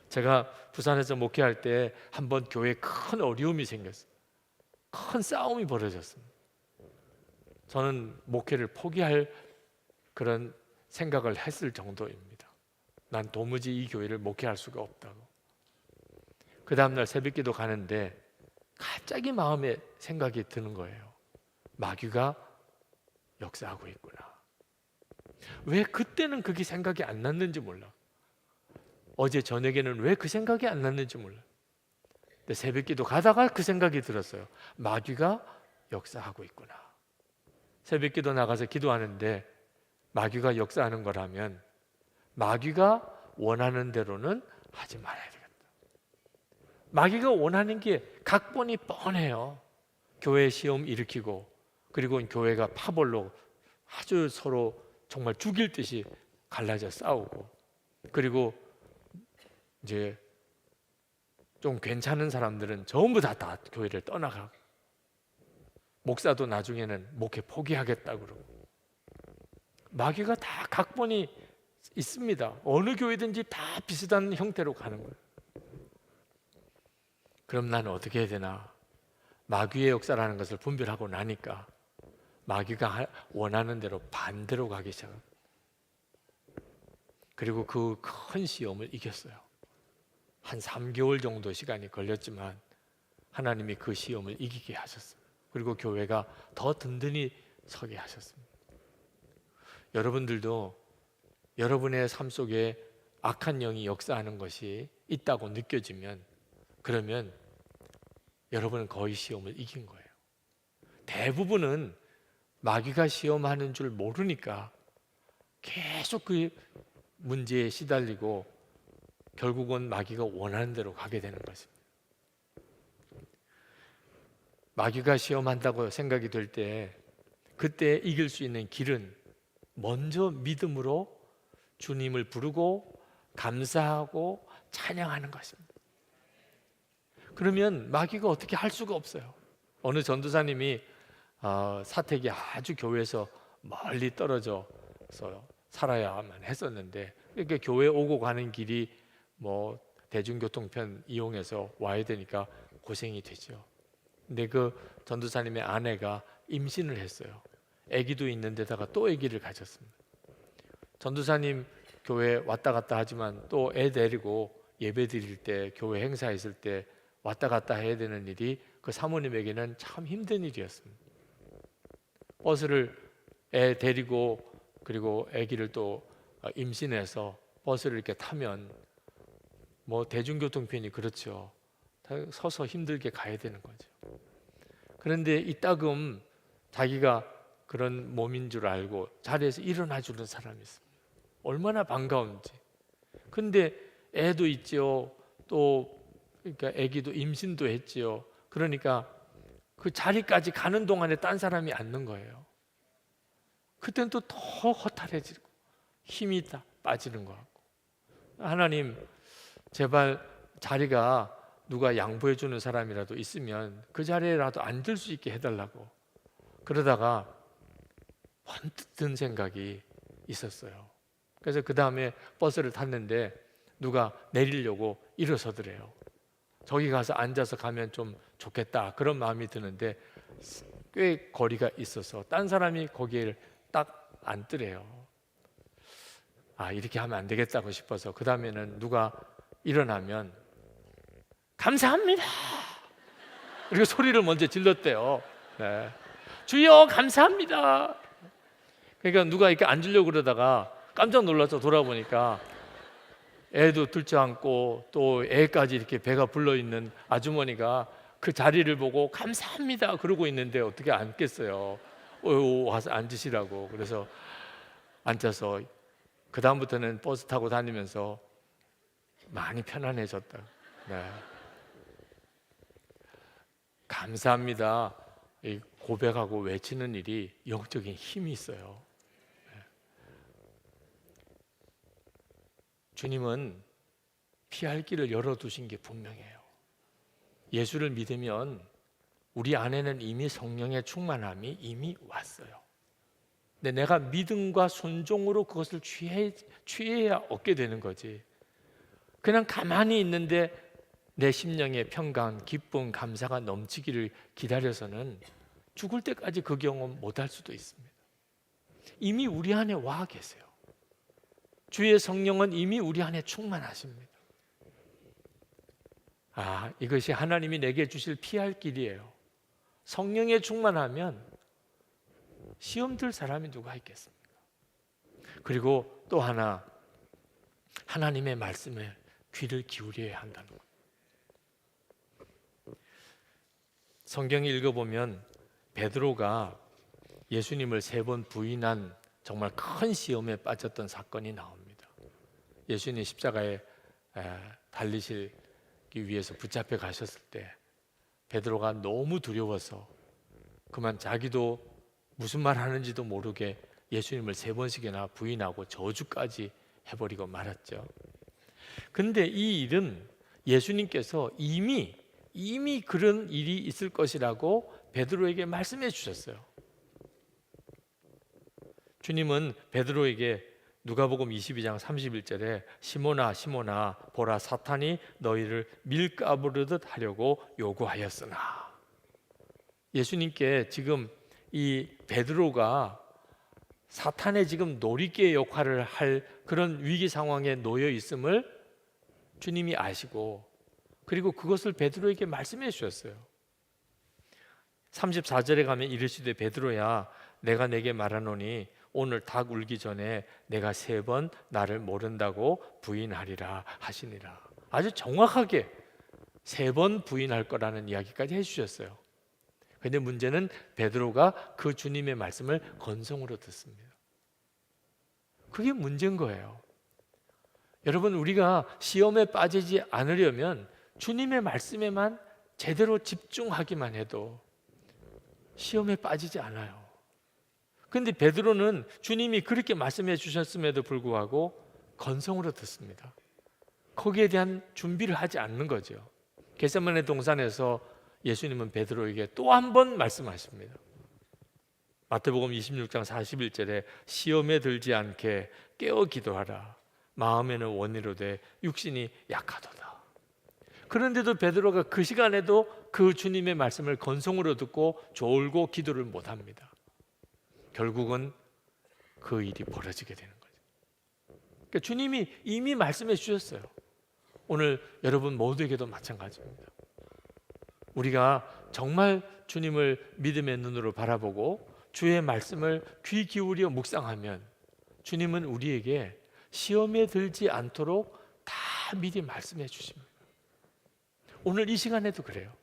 제가 부산에서 목회할 때 한번 교회에 큰 어려움이 생겼어요. 큰 싸움이 벌어졌습니다. 저는 목회를 포기할 그런 생각을 했을 정도입니다. 난 도무지 이 교회를 목회할 수가 없다고. 그 다음날 새벽기도 가는데 갑자기 마음에 생각이 드는 거예요. 마귀가 역사하고 있구나. 왜 그때는 그게 생각이 안 났는지 몰라. 어제 저녁에는 왜 그 생각이 안 났는지 몰라. 근데 새벽기도 가다가 그 생각이 들었어요. 마귀가 역사하고 있구나. 새벽기도 나가서 기도하는데 마귀가 역사하는 거라면 마귀가 원하는 대로는 하지 말아야 되겠다. 마귀가 원하는 게 각본이 뻔해요. 교회 시험 일으키고, 그리고 교회가 파벌로 아주 서로 정말 죽일 듯이 갈라져 싸우고, 그리고 이제 좀 괜찮은 사람들은 전부 다 교회를 떠나가고, 목사도 나중에는 목회 포기하겠다 그러고. 마귀가 다 각본이 있습니다. 어느 교회든지 다 비슷한 형태로 가는 거예요. 그럼 나는 어떻게 해야 되나? 마귀의 역사라는 것을 분별하고 나니까 마귀가 원하는 대로 반대로 가기 시작합니다. 그리고 그 큰 시험을 이겼어요. 한 3개월 정도 시간이 걸렸지만 하나님이 그 시험을 이기게 하셨습니다. 그리고 교회가 더 든든히 서게 하셨습니다. 여러분들도 여러분의 삶 속에 악한 영이 역사하는 것이 있다고 느껴지면, 그러면 여러분은 거의 시험을 이긴 거예요. 대부분은 마귀가 시험하는 줄 모르니까 계속 그 문제에 시달리고 결국은 마귀가 원하는 대로 가게 되는 것입니다. 마귀가 시험한다고 생각이 될 때, 그때 이길 수 있는 길은 먼저 믿음으로 주님을 부르고 감사하고 찬양하는 것입니다. 그러면 마귀가 어떻게 할 수가 없어요. 어느 전도사님이 사택이 아주 교회에서 멀리 떨어져서 살아야만 했었는데, 이렇게 교회 오고 가는 길이 뭐 대중교통편 이용해서 와야 되니까 고생이 되죠. 근데 그 전도사님의 아내가 임신을 했어요. 아기도 있는데다가 또 아기를 가졌습니다. 전도사님 교회 왔다 갔다 하지만 또 애 데리고 예배 드릴 때, 교회 행사 있을 때 왔다 갔다 해야 되는 일이 그 사모님에게는 참 힘든 일이었습니다. 버스를 애 데리고, 그리고 아기를 또 임신해서 버스를 이렇게 타면 뭐 대중교통편이 그렇죠. 서서 힘들게 가야 되는 거죠. 그런데 이따금 자기가 그런 몸인 줄 알고 자리에서 일어나 주는 사람이 있습니다. 얼마나 반가운지. 근데 애도 있죠. 또 그러니까 아기도 임신도 했지요. 그러니까 그 자리까지 가는 동안에 딴 사람이 앉는 거예요. 그때는 또 더 허탈해지고 힘이 다 빠지는 것 같고, 하나님 제발 자리가 누가 양보해 주는 사람이라도 있으면 그 자리에라도 앉을 수 있게 해달라고. 그러다가 번뜩 든 생각이 있었어요. 그래서 그 다음에 버스를 탔는데 누가 내리려고 일어서더래요. 저기 가서 앉아서 가면 좀 좋겠다, 그런 마음이 드는데 꽤 거리가 있어서 딴 사람이 거기에 딱 앉더래요. 이렇게 하면 안 되겠다고 싶어서 그 다음에는 누가 일어나면 감사합니다, 그리고 소리를 먼저 질렀대요. 네. 주여 감사합니다. 그러니까 누가 이렇게 앉으려고 그러다가 깜짝 놀라서 돌아보니까 애도 들쳐안고 또 애까지 이렇게 배가 불러있는 아주머니가 그 자리를 보고 감사합니다 그러고 있는데 어떻게 앉겠어요. 와서 앉으시라고. 그래서 앉아서 그 다음부터는 버스 타고 다니면서 많이 편안해졌다. 네. 감사합니다 고백하고 외치는 일이 영적인 힘이 있어요. 주님은 피할 길을 열어두신 게 분명해요. 예수를 믿으면 우리 안에는 이미 성령의 충만함이 이미 왔어요. 근데 내가 믿음과 순종으로 그것을 취해야 얻게 되는 거지. 그냥 가만히 있는데 내 심령의 평강, 기쁨, 감사가 넘치기를 기다려서는 죽을 때까지 그 경험 못할 수도 있습니다. 이미 우리 안에 와 계세요. 주의 성령은 이미 우리 안에 충만하십니다. 이것이 하나님이 내게 주실 피할 길이에요. 성령에 충만하면 시험 들 사람이 누가 있겠습니까? 그리고 또 하나, 하나님의 말씀에 귀를 기울여야 한다는 것. 성경을 읽어보면 베드로가 예수님을 3번 부인한 정말 큰 시험에 빠졌던 사건이 나옵니다. 예수님 십자가에 달리시기 위해서 붙잡혀 가셨을 때 베드로가 너무 두려워서 그만 자기도 무슨 말 하는지도 모르게 예수님을 3번씩이나 부인하고 저주까지 해버리고 말았죠. 근데 이 일은 예수님께서 이미 그런 일이 있을 것이라고 베드로에게 말씀해 주셨어요. 주님은 베드로에게 누가복음 22장 31절에 시몬아 시몬아 보라 사탄이 너희를 밀가부르듯 하려고 요구하였으나, 예수님께 지금 이 베드로가 사탄의 지금 놀이개 역할을 할 그런 위기 상황에 놓여 있음을 주님이 아시고, 그리고 그것을 베드로에게 말씀해 주셨어요. 34절에 가면 이르시되 베드로야 내가 내게 말하노니 오늘 닭 울기 전에 내가 3번 나를 모른다고 부인하리라 하시니라. 아주 정확하게 3번 부인할 거라는 이야기까지 해주셨어요. 그런데 문제는 베드로가 그 주님의 말씀을 건성으로 듣습니다. 그게 문제인 거예요. 여러분, 우리가 시험에 빠지지 않으려면 주님의 말씀에만 제대로 집중하기만 해도 시험에 빠지지 않아요. 그런데 베드로는 주님이 그렇게 말씀해 주셨음에도 불구하고 건성으로 듣습니다. 거기에 대한 준비를 하지 않는 거죠. 겟세마네 동산에서 예수님은 베드로에게 또 한 번 말씀하십니다. 마태복음 26장 41절에 시험에 들지 않게 깨어 기도하라. 마음에는 원이로되 육신이 약하도다. 그런데도 베드로가 그 시간에도 그 주님의 말씀을 건성으로 듣고 졸고 기도를 못합니다. 결국은 그 일이 벌어지게 되는 거죠. 그러니까 주님이 이미 말씀해 주셨어요. 오늘 여러분 모두에게도 마찬가지입니다. 우리가 정말 주님을 믿음의 눈으로 바라보고 주의 말씀을 귀 기울여 묵상하면 주님은 우리에게 시험에 들지 않도록 다 미리 말씀해 주십니다. 오늘 이 시간에도 그래요.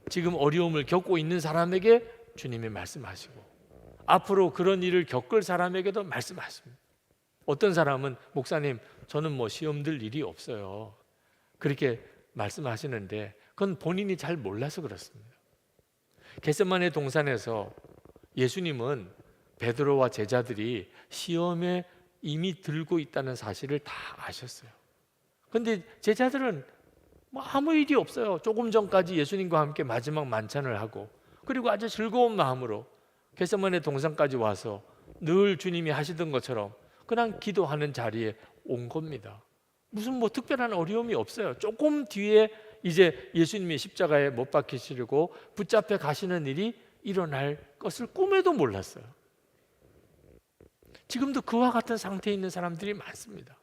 지금 어려움을 겪고 있는 사람에게 주님이 말씀하시고 앞으로 그런 일을 겪을 사람에게도 말씀하십니다. 어떤 사람은 목사님 저는 뭐 시험 들 일이 없어요, 그렇게 말씀하시는데 그건 본인이 잘 몰라서 그렇습니다. 겟세마네 동산에서 예수님은 베드로와 제자들이 시험에 이미 들고 있다는 사실을 다 아셨어요. 그런데 제자들은 뭐 아무 일이 없어요. 조금 전까지 예수님과 함께 마지막 만찬을 하고 그리고 아주 즐거운 마음으로 겟세마네 동산까지 와서 늘 주님이 하시던 것처럼 그냥 기도하는 자리에 온 겁니다. 무슨 뭐 특별한 어려움이 없어요. 조금 뒤에 이제 예수님이 십자가에 못 박히시려고 붙잡혀 가시는 일이 일어날 것을 꿈에도 몰랐어요. 지금도 그와 같은 상태에 있는 사람들이 많습니다.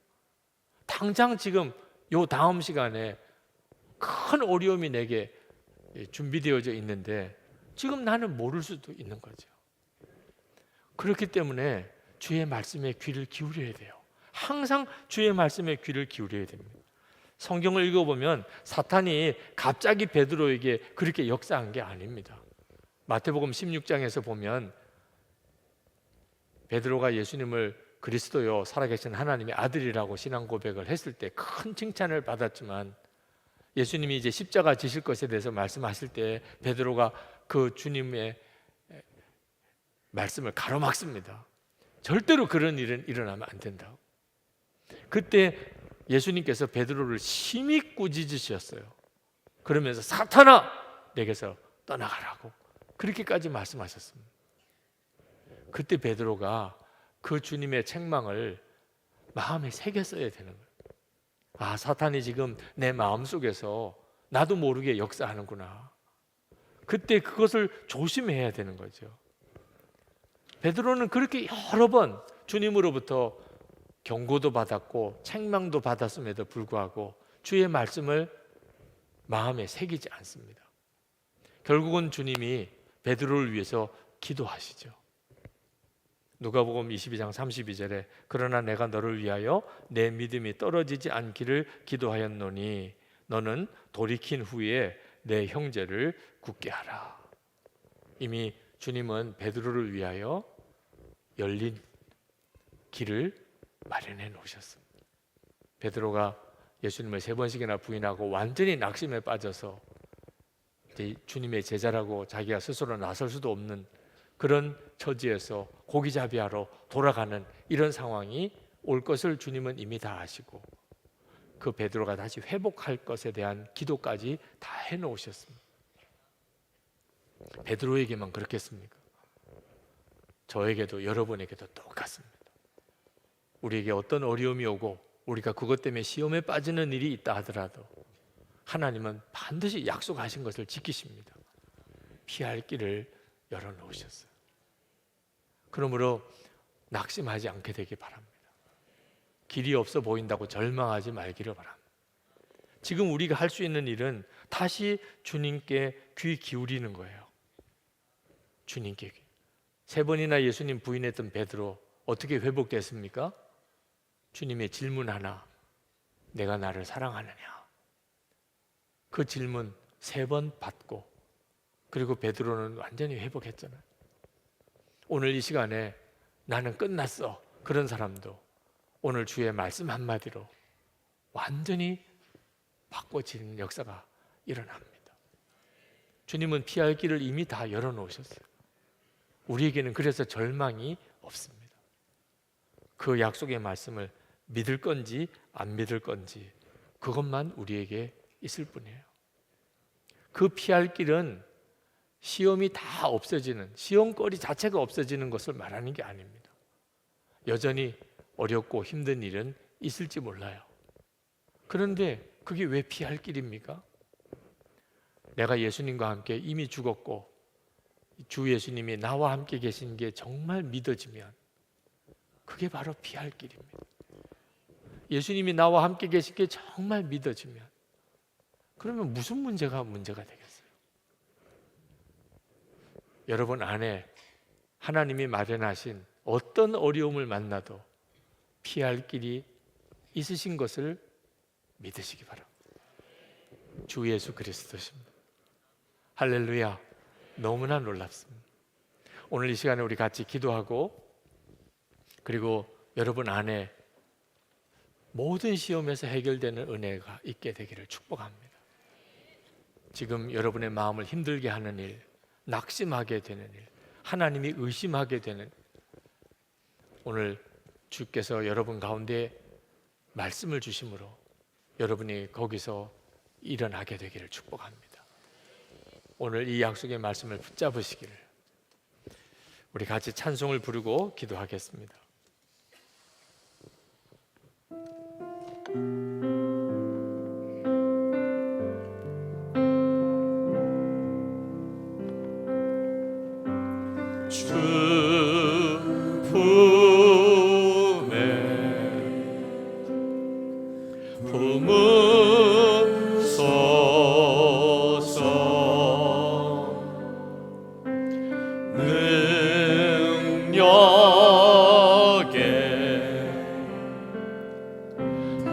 당장 지금 요 다음 시간에 큰 어려움이 내게 준비되어져 있는데 지금 나는 모를 수도 있는 거죠. 그렇기 때문에 주의 말씀에 귀를 기울여야 돼요. 항상 주의 말씀에 귀를 기울여야 됩니다. 성경을 읽어보면 사탄이 갑자기 베드로에게 그렇게 역사한 게 아닙니다. 마태복음 16장에서 보면 베드로가 예수님을 그리스도요 살아계신 하나님의 아들이라고 신앙 고백을 했을 때 큰 칭찬을 받았지만 예수님이 이제 십자가 지실 것에 대해서 말씀하실 때 베드로가 그 주님의 말씀을 가로막습니다. 절대로 그런 일은 일어나면 안 된다고. 그때 예수님께서 베드로를 심히 꾸짖으셨어요. 그러면서 사탄아 내게서 떠나가라고 그렇게까지 말씀하셨습니다. 그때 베드로가 그 주님의 책망을 마음에 새겼어야 되는 거예요. 아, 사탄이 지금 내 마음속에서 나도 모르게 역사하는구나. 그때 그것을 조심해야 되는 거죠. 베드로는 그렇게 여러 번 주님으로부터 경고도 받았고 책망도 받았음에도 불구하고 주의 말씀을 마음에 새기지 않습니다. 결국은 주님이 베드로를 위해서 기도하시죠. 누가복음 22장 32절에 그러나 내가 너를 위하여 내 믿음이 떨어지지 않기를 기도하였노니 너는 돌이킨 후에 내 형제를 굳게 하라. 이미 주님은 베드로를 위하여 열린 길을 마련해 놓으셨습니다. 베드로가 예수님을 3번씩이나 부인하고 완전히 낙심에 빠져서 이제 주님의 제자라고 자기가 스스로 나설 수도 없는 그런 처지에서 고기잡이하러 돌아가는 이런 상황이 올 것을 주님은 이미 다 아시고 그 베드로가 다시 회복할 것에 대한 기도까지 다 해놓으셨습니다. 베드로에게만 그렇겠습니까? 저에게도 여러분에게도 똑같습니다. 우리에게 어떤 어려움이 오고 우리가 그것 때문에 시험에 빠지는 일이 있다 하더라도 하나님은 반드시 약속하신 것을 지키십니다. 피할 길을 열어놓으셨어요. 그러므로 낙심하지 않게 되기 바랍니다. 길이 없어 보인다고 절망하지 말기를 바랍니다. 지금 우리가 할 수 있는 일은 다시 주님께 귀 기울이는 거예요. 주님께. 3번이나 예수님 부인했던 베드로 어떻게 회복됐습니까? 주님의 질문 하나, 내가 나를 사랑하느냐? 그 질문 3번 받고 그리고 베드로는 완전히 회복했잖아요. 오늘 이 시간에 나는 끝났어 그런 사람도 오늘 주의 말씀 한마디로 완전히 바꿔지는 역사가 일어납니다. 주님은 피할 길을 이미 다 열어놓으셨어요. 우리에게는 그래서 절망이 없습니다. 그 약속의 말씀을 믿을 건지 안 믿을 건지 그것만 우리에게 있을 뿐이에요. 그 피할 길은 시험이 다 없어지는, 시험거리 자체가 없어지는 것을 말하는 게 아닙니다. 여전히 어렵고 힘든 일은 있을지 몰라요. 그런데 그게 왜 피할 길입니까? 내가 예수님과 함께 이미 죽었고 주 예수님이 나와 함께 계신 게 정말 믿어지면 그게 바로 피할 길입니다. 예수님이 나와 함께 계신 게 정말 믿어지면 그러면 무슨 문제가 되겠어요? 여러분 안에 하나님이 마련하신 어떤 어려움을 만나도 피할 길이 있으신 것을 믿으시기 바랍니다. 주 예수 그리스도십니다. 할렐루야. 너무나 놀랍습니다. 오늘 이 시간에 우리 같이 기도하고 그리고 여러분 안에 모든 시험에서 해결되는 은혜가 있게 되기를 축복합니다. 지금 여러분의 마음을 힘들게 하는 일, 낙심하게 되는 일, 하나님이 의심하게 되는 오늘 주께서 여러분 가운데 말씀을 주심으로 여러분이 거기서 일어나게 되기를 축복합니다. 오늘 이 약속의 말씀을 붙잡으시기를 우리 같이 찬송을 부르고 기도하겠습니다.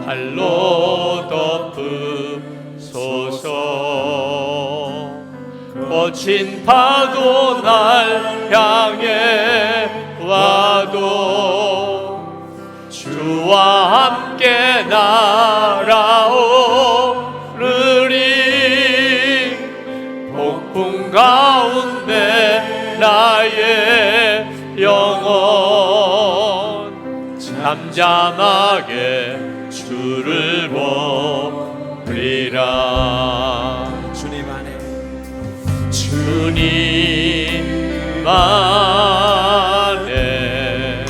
발로 덮으소서. 거친 파도 날 향해 와도 주와 함께 날아오르리. 폭풍 가운데 나의 영혼 잠잠하게 주를 보리라. 주님 안에 주님 안에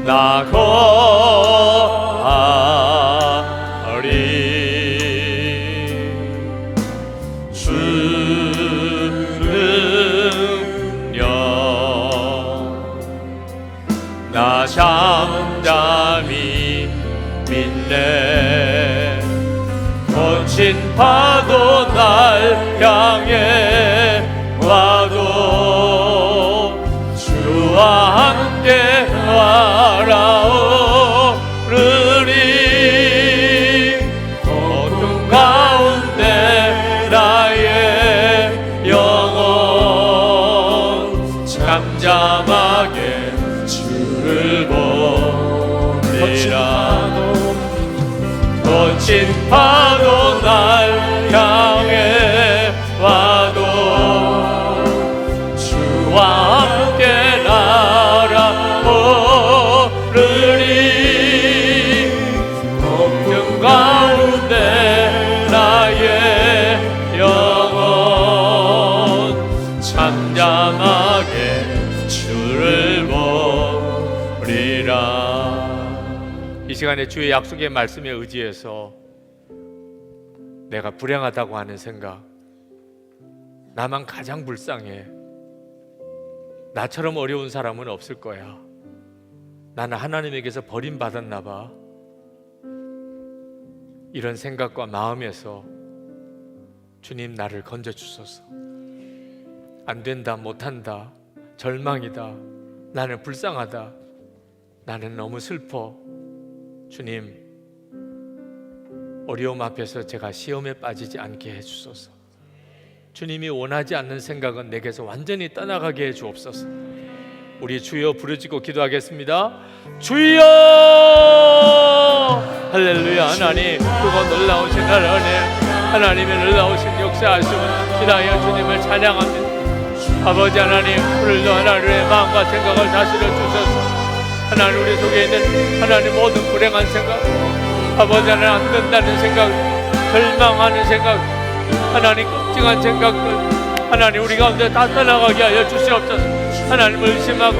나 거하리. 주는요 나 잠잠히 믿네. 거친 파도 날 향해 와도 주와 함께 날아오르리. 어둠 가운데 나의 영혼 잠잠하게 주를 보리라. 잠잠하게 주를 보리라. 이 시간에 주의 약속의 말씀에 의지해서 내가 불행하다고 하는 생각, 나만 가장 불쌍해, 나처럼 어려운 사람은 없을 거야, 나는 하나님에게서 버림받았나 봐, 이런 생각과 마음에서 주님 나를 건져주소서. 안 된다, 못한다, 절망이다, 나는 불쌍하다, 나는 너무 슬퍼. 주님, 어려움 앞에서 제가 시험에 빠지지 않게 해주소서. 주님이 원하지 않는 생각은 내게서 완전히 떠나가게 해주옵소서. 우리 주여 부르짖고 기도하겠습니다. 주여! 할렐루야. 하나님, 그거 놀라우신 하나님, 하나님의 놀라우신 역사하심을 기다려 주님을 찬양합니다. 아버지 하나님, 오늘도 하나님의 마음과 생각을 다스려 주셔서 하나님, 우리 속에 있는 하나님 모든 불행한 생각, 아버지 하나님 안 된다는 생각, 절망하는 생각, 하나님 끔찍한 생각들, 하나님 우리 가운데 다 떠나가게 하여 주시옵소서. 하나님을 의심하고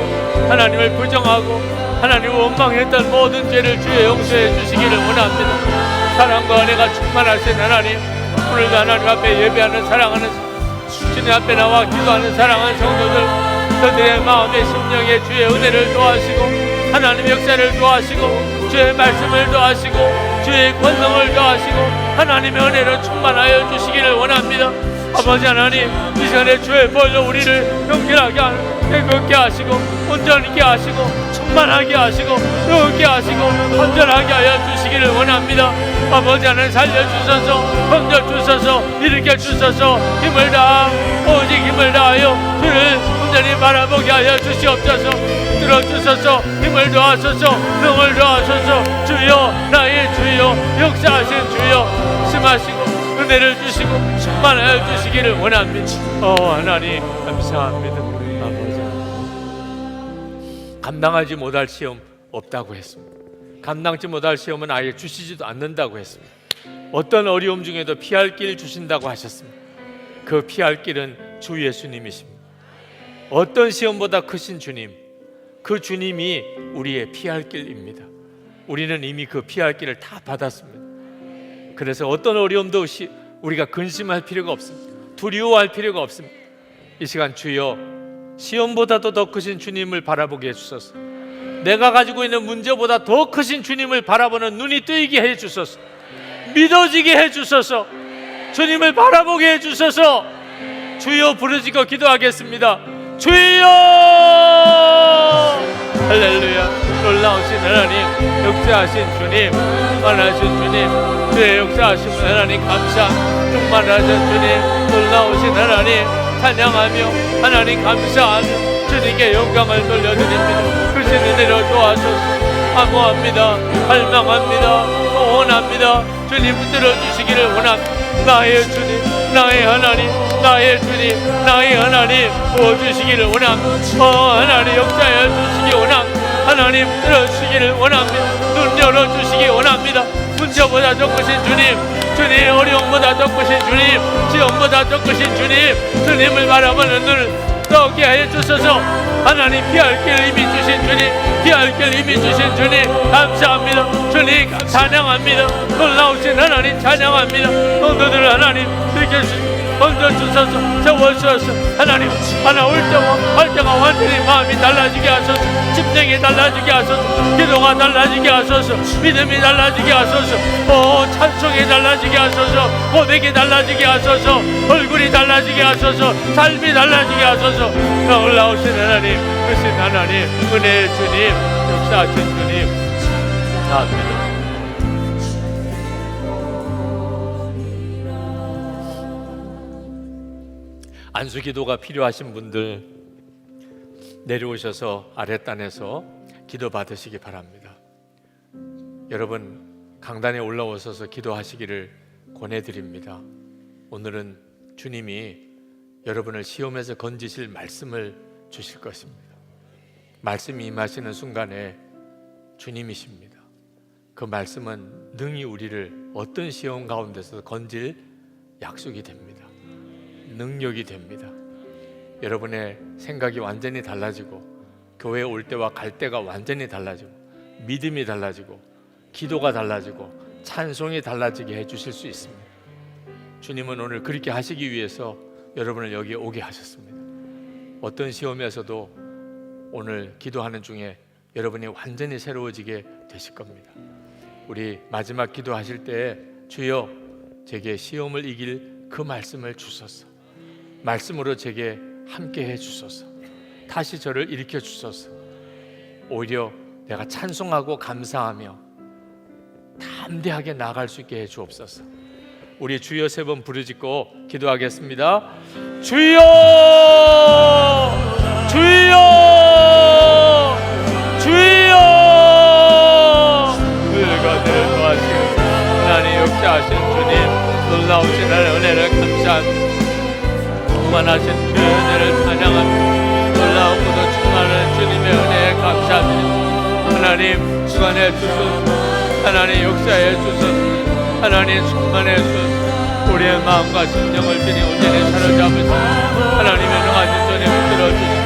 하나님을 부정하고 하나님을 원망했던 모든 죄를 주의 용서해 주시기를 원합니다. 사랑과 은혜가 충만하신 하나님, 오늘도 하나님 앞에 예배하는 사랑하는 주님 앞에 나와 기도하는 사랑하는 성도들, 저들의 마음의 심령에 주의 은혜를 도와시고 하나님의 역사를 도와시고 주의 말씀을 도와시고 주의 권능을 도와시고 하나님의 은혜로 충만하여 주시기를 원합니다. 아버지 하나님, 이 시간에 주의 보혈로 우리를 경건하게 깨끗게 하시고 온전하게 하시고 충만하게 하시고 의롭게 하시고 온전하게 하여 주시기를 원합니다. 아버지 하나님, 살려주셔서 건져주셔서 일으켜주셔서 힘을 다하 오직 힘을 다하여 주를 온전히 바라보게 하여 주시옵소서. 들어주셔서 힘을 도하소서 능을 도하소서. 주여, 나의 주여, 역사하신 주여, 심하시고 은혜를 주시고 충만하여 주시기를 원합니다. 하나님 감사합니다. 아버지, 감당하지 못할 시험 없다고 했습니다. 감당치 못할 시험은 아예 주시지도 않는다고 했습니다. 어떤 어려움 중에도 피할 길 주신다고 하셨습니다. 그 피할 길은 주 예수님이십니다. 어떤 시험보다 크신 주님, 그 주님이 우리의 피할 길입니다. 우리는 이미 그 피할 길을 다 받았습니다. 그래서 어떤 어려움도 없이 우리가 근심할 필요가 없습니다. 두려워할 필요가 없습니다. 이 시간 주여, 시험보다도 더 크신 주님을 바라보게 해주소서. 내가 가지고 있는 문제보다 더 크신 주님을 바라보는 눈이 뜨이게 해주소서. 믿어지게 해주소서. 주님을 바라보게 해주소서. 주여 부르짖고 기도하겠습니다. 주여! 할렐루야. 놀라우신 하나님, 역사하신 주님, 충만하신 주님, 주의 역사하신 하나님 감사, 충만하신 주님, 놀라우신 하나님 찬양하며 하나님 감사하며 주님께 영광을 돌려드립니다. 크신 은혜로 도와소서. 사모합니다. 갈망합니다. 소원합니다. 주님 들어주시기를 원합니다. 나의 주님, 나의 하나님, 나의 주님, 나의 하나님 부어주시기를 원합니다. 하나님 역사해 주시기 원합니다. 하나님 들어주시기를 원합니다. 눈 열어주시기 원합니다. 문제보다 더 크신 주님, 주님 어려움보다 더 크신 주님, 시험보다 더 크신 주님, 주님을 바라보는 눈을 떠게 하여 주셔서 하나님 피할 길 이미 주신 주님, 피할 길 이미 주신 주님 감사합니다. 주님 찬양합니다. 놀라우신 하나님 찬양합니다. 성도들 하나님 이렇게 건져주셔서 세워주셔서 하나님 하나 올 때와 할 때가 완전히 마음이 달라지게 하소서. 심령이 달라지게 하소서. 기도가 달라지게 하소서. 믿음이 달라지게 하소서. 찬송이 달라지게 하소서. 고백이 달라지게 하소서. 얼굴이 달라지게 하소서. 삶이 달라지게 하소서. 놀라우신 하나님, 크신 하나님, 은혜의 주님, 역사하신 주님 감사합니다. 안수기도가 필요하신 분들 내려오셔서 아랫단에서 기도 받으시기 바랍니다. 여러분 강단에 올라오셔서 기도하시기를 권해드립니다. 오늘은 주님이 여러분을 시험에서 건지실 말씀을 주실 것입니다. 말씀이 임하시는 순간에 주님이십니다. 그 말씀은 능히 우리를 어떤 시험 가운데서 건질 약속이 됩니다. 능력이 됩니다. 여러분의 생각이 완전히 달라지고 교회에 올 때와 갈 때가 완전히 달라지고 믿음이 달라지고 기도가 달라지고 찬송이 달라지게 해주실 수 있습니다. 주님은 오늘 그렇게 하시기 위해서 여러분을 여기에 오게 하셨습니다. 어떤 시험에서도 오늘 기도하는 중에 여러분이 완전히 새로워지게 되실 겁니다. 우리 마지막 기도하실 때 주여 제게 시험을 이길 그 말씀을 주소서, 말씀으로 제게 함께 해 주소서, 다시 저를 일으켜 주소서, 오히려 내가 찬송하고 감사하며 담대하게 나아갈 수 있게 해 주옵소서. 우리 주여 3번 부르짖고 기도하겠습니다. 주여 주여 주여. 그가 대도하시고 하나님 역사하신 주님, 놀라우신 은혜를 감사합니다. 충만하신 그 은혜를 찬양합니다. 놀라우고도 충만한 주님의 은혜에 감사합니다. 하나님 주관해 주소서, 하나님 역사해 주소서, 하나님 충만해 주소서. 우리의 마음과 심령을 주님 온전히 사로잡으시고 하나님의 능하신 손에 붙들어 주시고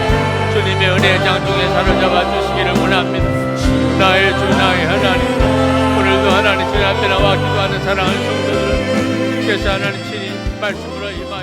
주님의 은혜의 장중에 사로잡아 주시기를 원합니다. 나의 주 나의 하나님, 오늘도 하나님 주님 앞에 나와 기도하는 사랑하는 성도들을 주께서 하나님 친히 말씀으로 임하